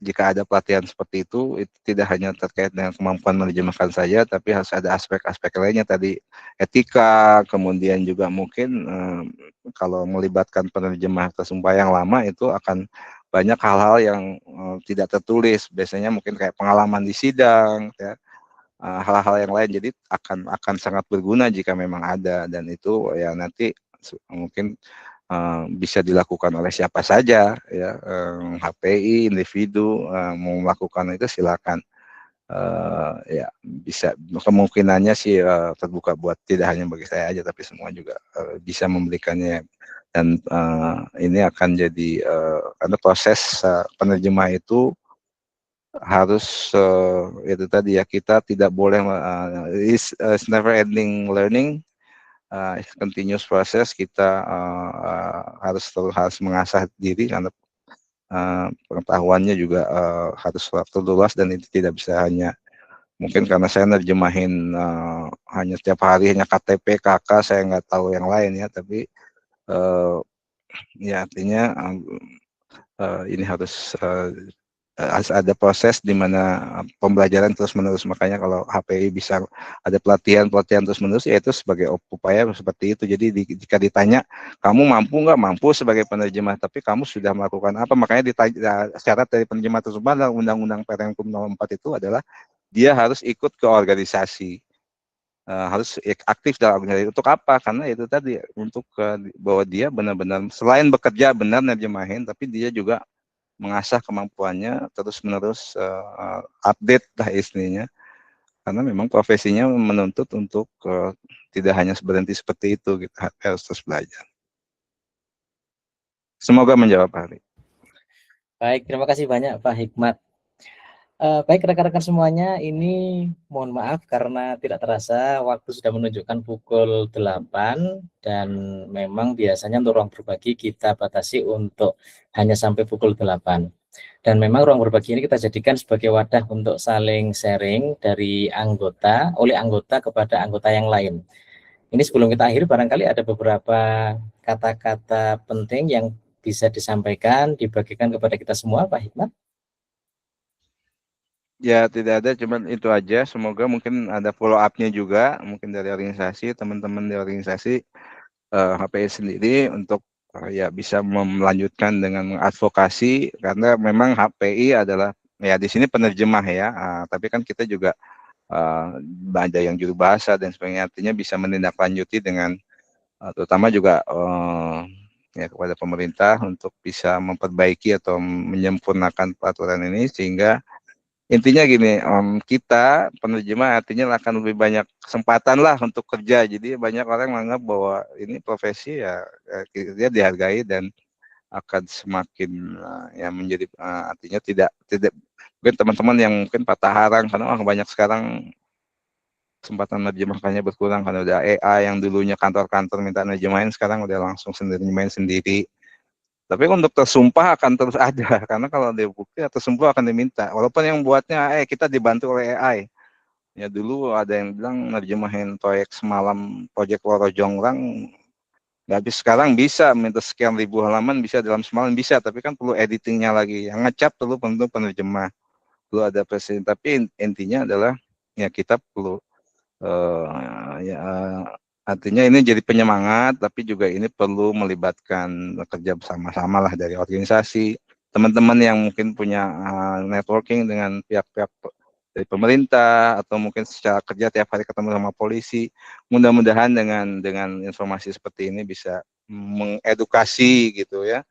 jika ada pelatihan seperti itu tidak hanya terkait dengan kemampuan menerjemahkan saja, tapi harus ada aspek-aspek lainnya tadi, etika, kemudian juga mungkin kalau melibatkan penerjemah tersumpah yang lama itu akan banyak hal-hal yang tidak tertulis, biasanya mungkin kayak pengalaman di sidang ya, hal-hal yang lain, jadi akan sangat berguna jika memang ada, dan itu ya nanti mungkin bisa dilakukan oleh siapa saja ya, HPI individu mau melakukan itu silakan, ya bisa, kemungkinannya sih terbuka buat tidak hanya bagi saya aja tapi semua juga bisa memberikannya, dan ini akan jadi karena proses penerjemah itu harus itu tadi ya, kita tidak boleh it's never ending learning, continuous process, kita harus mengasah diri karena pengetahuannya juga harus waktu luas, dan itu tidak bisa hanya mungkin karena saya nerjemahin hanya setiap hari hanya KTP KK, saya nggak tahu yang lain ya, tapi ya artinya ini harus ada proses di mana pembelajaran terus menerus, makanya kalau HPI bisa ada pelatihan terus menerus, yaitu sebagai upaya seperti itu. Jadi jika ditanya kamu mampu nggak, mampu sebagai penerjemah, tapi kamu sudah melakukan apa, makanya ditanya, syarat dari penerjemah tersebut dalam Undang-Undang Permenkum Nomor 4 itu adalah dia harus ikut ke organisasi, harus aktif dalam organisasi. Untuk apa? Karena itu tadi, untuk bahwa dia benar-benar selain bekerja benar nerjemahin, tapi dia juga mengasah kemampuannya terus-menerus, update lah istilahnya, karena memang profesinya menuntut untuk tidak hanya berhenti seperti itu, kita harus terus belajar. Semoga menjawab, Pak Hari. Baik, terima kasih banyak Pak Hikmat. Baik rekan-rekan semuanya, ini mohon maaf karena tidak terasa waktu sudah menunjukkan pukul 8, dan memang biasanya untuk ruang berbagi kita batasi untuk hanya sampai pukul 8. Dan memang ruang berbagi ini kita jadikan sebagai wadah untuk saling sharing dari anggota, oleh anggota kepada anggota yang lain. Ini sebelum kita akhiri barangkali ada beberapa kata-kata penting yang bisa disampaikan, dibagikan kepada kita semua Pak Hikmat. Ya tidak ada, cuman itu aja. Semoga mungkin ada follow up-nya juga, mungkin dari organisasi, teman-teman di organisasi HPI sendiri, untuk ya bisa melanjutkan dengan mengadvokasi, karena memang HPI adalah ya di sini penerjemah ya, tapi kan kita juga ada yang juru bahasa dan sebagainya, artinya bisa menindaklanjuti dengan terutama juga ya kepada pemerintah untuk bisa memperbaiki atau menyempurnakan peraturan ini, sehingga intinya gini, kita penerjemah artinya akan lebih banyak kesempatan lah untuk kerja. Jadi banyak orang menganggap bahwa ini profesi ya, dia dihargai dan akan semakin ya menjadi artinya tidak mungkin teman-teman yang mungkin patah arang karena banyak sekarang kesempatan nerjemahkannya berkurang karena udah AI yang dulunya kantor-kantor minta nerjemahin sekarang udah langsung sendiri main sendiri. Tapi untuk tersumpah akan terus ada karena kalau dia bukti atau tersumpah akan diminta. Walaupun yang buatnya kita dibantu oleh AI. Ya dulu ada yang bilang nerjemahin proyek semalam, proyek Loro Jonggrang nggak habis, sekarang bisa minta sekian ribu halaman bisa dalam semalam bisa, tapi kan perlu editingnya lagi. Yang ngecap dulu tentu penerjemah, perlu ada presiden. Tapi intinya adalah ya kita perlu ya artinya ini jadi penyemangat, tapi juga ini perlu melibatkan kerja bersama-sama lah dari organisasi, teman-teman yang mungkin punya networking dengan pihak-pihak dari pemerintah atau mungkin secara kerja tiap hari ketemu sama polisi. Mudah-mudahan dengan informasi seperti ini bisa mengedukasi gitu ya.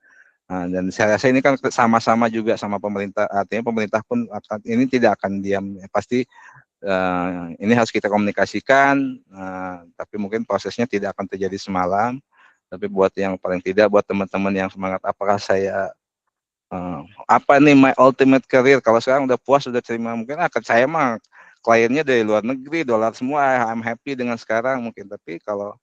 Nah, dan saya rasa ini kan sama-sama juga sama pemerintah, artinya pemerintah pun ini tidak akan diam, pasti ini harus kita komunikasikan, tapi mungkin prosesnya tidak akan terjadi semalam. Tapi buat yang paling tidak, buat teman-teman yang semangat, apakah saya apa nih my ultimate career? Kalau sekarang udah puas, udah terima, mungkin akan saya mah kliennya dari luar negeri, dolar semua, I'm happy dengan sekarang mungkin. Tapi kalau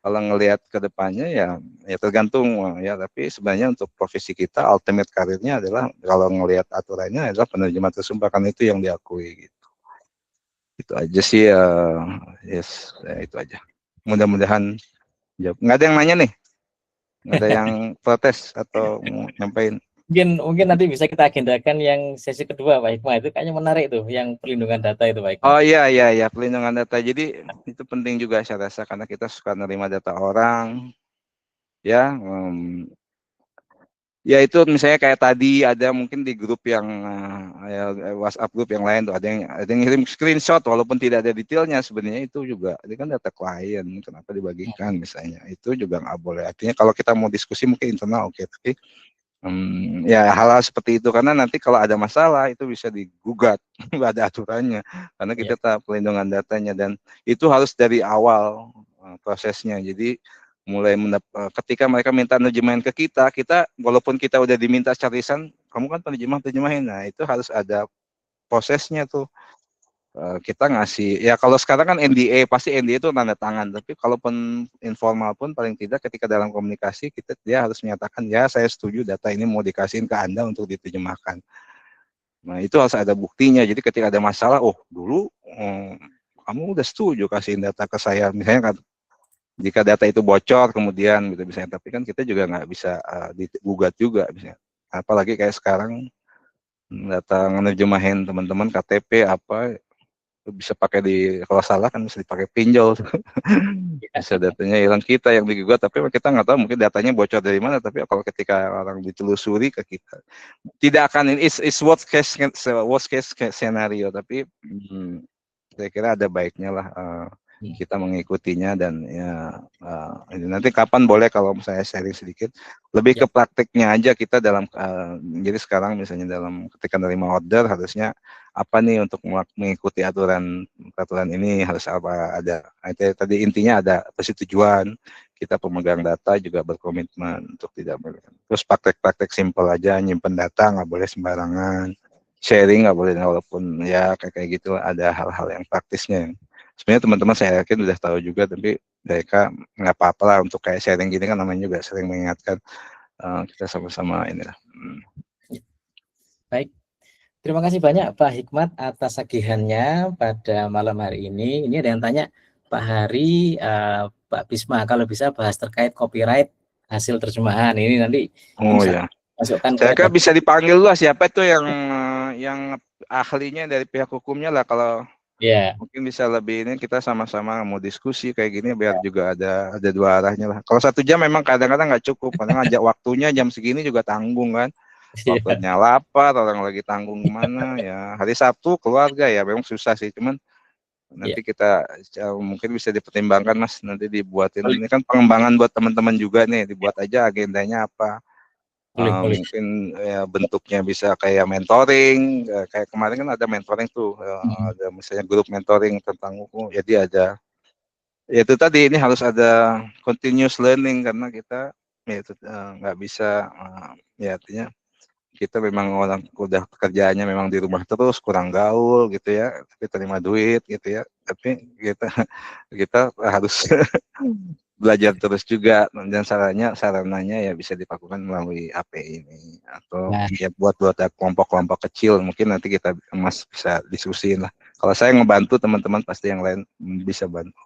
ngelihat ke depannya ya tergantung ya. Tapi sebenarnya untuk profesi kita ultimate karirnya adalah kalau ngelihat aturannya adalah penerjemah tersumpah, kan itu yang diakui gitu. Itu aja sih yes, ya itu aja. Mudah-mudahan jawab. Nggak ada yang nanya nih, nggak ada yang protes atau mau nyampein. Mungkin nanti bisa kita agendakan yang sesi kedua Pak Hikmah, itu kayaknya menarik tuh yang perlindungan data itu Pak Hikmah. Oh iya perlindungan data. Jadi itu penting juga saya rasa karena kita suka nerima data orang ya. Ya itu misalnya kayak tadi ada mungkin di grup yang ya, WhatsApp grup yang lain tuh ada yang ngirim screenshot walaupun tidak ada detailnya, sebenarnya itu juga ini kan data klien, kenapa dibagikan misalnya, itu juga nggak boleh. Artinya kalau kita mau diskusi mungkin internal oke, tapi ya hal-hal seperti itu karena nanti kalau ada masalah itu bisa digugat ada aturannya karena kita tahu pelindungan datanya, dan itu harus dari awal prosesnya. Jadi mulai ketika mereka minta nerjemahin ke kita walaupun kita udah diminta carisan, kamu kan terjemahin, nah itu harus ada prosesnya tuh. Kita ngasih ya, kalau sekarang kan NDA, pasti NDA itu tanda tangan, tapi kalaupun informal pun paling tidak ketika dalam komunikasi dia harus menyatakan ya saya setuju data ini mau dikasihin ke Anda untuk diterjemahkan. Nah itu harus ada buktinya. Jadi ketika ada masalah, oh dulu kamu udah setuju kasihin data ke saya misalnya kan, jika data itu bocor kemudian gitu misalnya, tapi kan kita juga nggak bisa digugat juga misalnya, apalagi kayak sekarang data ngerjemahin teman-teman KTP apa bisa pakai kalau salah kan bisa dipakai pinjol bisa datanya hilang, kita yang digugat, tapi kita nggak tahu mungkin datanya bocor dari mana. Tapi kalau ketika orang ditelusuri ke kita tidak akan, ini is worst case scenario, tapi saya kira ada baiknya lah kita mengikutinya. Dan ya nanti kapan boleh kalau saya sharing sedikit lebih ke praktiknya aja kita dalam jadi sekarang misalnya dalam ketika menerima order harusnya apa nih untuk mengikuti aturan ini harus apa, ada tadi intinya ada persetujuan kita pemegang data juga berkomitmen untuk tidak terus praktek-praktek simpel aja, nyimpen data nggak boleh sembarangan, sharing nggak boleh, walaupun ya kayak gitu ada hal-hal yang praktisnya yang sebenarnya teman-teman saya yakin udah tahu juga, tapi mereka nggak apa-apa lah untuk kayak sharing gini kan, namanya juga sering mengingatkan kita sama-sama inilah. Baik, terima kasih banyak Pak Hikmat atas sagihannya pada malam hari ini. Ini ada yang tanya Pak Hari, Pak Bisma kalau bisa bahas terkait copyright hasil terjemahan ini nanti Ya, masukkan saya ke kira bisa dipanggil lah siapa itu yang ahlinya dari pihak hukumnya lah, kalau mungkin bisa lebih ini kita sama-sama mau diskusi kayak gini biar juga ada dua arahnya lah. Kalau 1 jam memang kadang-kadang nggak cukup, kadang ngajak waktunya jam segini juga tanggung kan, waktunya lapar, orang lagi tanggung mana ya, hari Sabtu keluarga ya memang susah sih, cuman nanti kita mungkin bisa dipertimbangkan Mas, nanti dibuatin ini kan pengembangan buat teman-teman juga nih, dibuat aja agendanya apa. Boleh. Mungkin ya bentuknya bisa kayak mentoring, kayak kemarin kan ada mentoring tuh, ada misalnya grup mentoring tentang hukum, jadi ada, ya itu tadi, ini harus ada continuous learning karena kita ya itu nggak bisa, ya artinya kita memang orang udah pekerjaannya memang di rumah terus, kurang gaul gitu ya, tapi terima duit gitu ya, tapi kita kita harus belajar terus juga, dan sarananya ya bisa dilakukan melalui AP ini, atau Nah, ya buat kelompok-kelompok kecil, mungkin nanti kita bisa diskusiin lah. Kalau saya ngebantu, teman-teman pasti yang lain bisa bantu.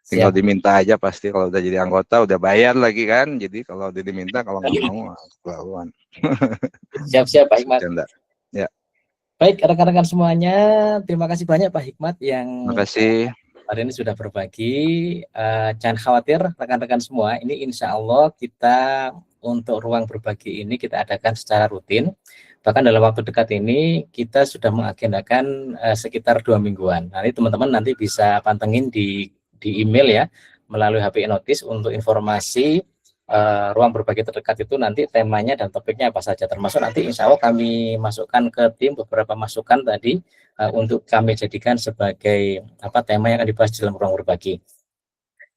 Tinggal siap. diminta aja, pasti kalau udah jadi anggota udah bayar lagi kan, jadi kalau udah diminta, kalau nggak mau kelaluan. Siap Pak Hikmat. Bercanda. Ya, Baik, rekan-rekan semuanya, terima kasih banyak Pak Hikmat yang makasih. hari ini sudah berbagi. Jangan khawatir rekan-rekan semua, ini insya Allah kita untuk ruang berbagi ini kita adakan secara rutin. Bahkan dalam waktu dekat ini kita sudah mengagendakan sekitar 2 mingguan. Nanti teman-teman nanti bisa pantengin di email ya, melalui HP Notice untuk informasi ruang berbagi terdekat itu nanti temanya dan topiknya apa saja, termasuk nanti insya Allah kami masukkan ke tim beberapa masukan tadi untuk kami jadikan sebagai tema yang akan dibahas dalam ruang berbagi.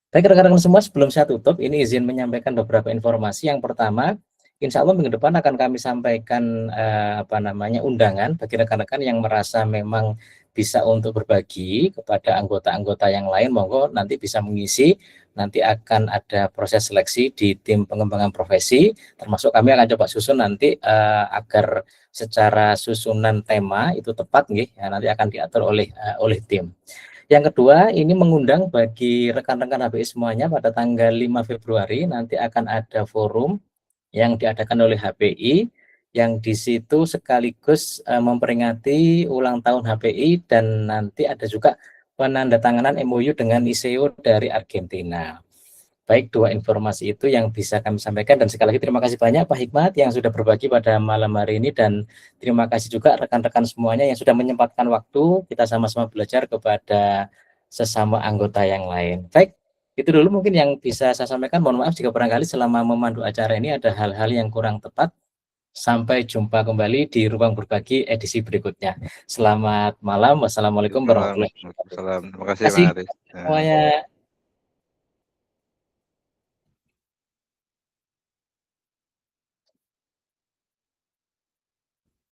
Baik rekan-rekan semua, sebelum saya tutup, ini izin menyampaikan beberapa informasi. Yang pertama, insya Allah minggu depan akan kami sampaikan undangan bagi rekan-rekan yang merasa memang bisa untuk berbagi kepada anggota-anggota yang lain, monggo nanti bisa mengisi. Nanti akan ada proses seleksi di tim pengembangan profesi, termasuk kami akan coba susun nanti agar secara susunan tema itu tepat, ya, nanti akan diatur oleh tim. Yang kedua, ini mengundang bagi rekan-rekan HPI semuanya pada tanggal 5 Februari nanti akan ada forum yang diadakan oleh HPI, yang di situ sekaligus memperingati ulang tahun HPI, dan nanti ada juga penandatanganan MOU dengan ICO dari Argentina. Baik, dua informasi itu yang bisa kami sampaikan, dan sekali lagi terima kasih banyak Pak Hikmat yang sudah berbagi pada malam hari ini, dan terima kasih juga rekan-rekan semuanya yang sudah menyempatkan waktu kita sama-sama belajar kepada sesama anggota yang lain. Baik, itu dulu mungkin yang bisa saya sampaikan. Mohon maaf jika barangkali selama memandu acara ini ada hal-hal yang kurang tepat. Sampai jumpa kembali di ruang berbagi edisi berikutnya. Selamat malam. Wassalamualaikum warahmatullahi wabarakatuh. Terima kasih Terima kasih Pak Aris. semuanya.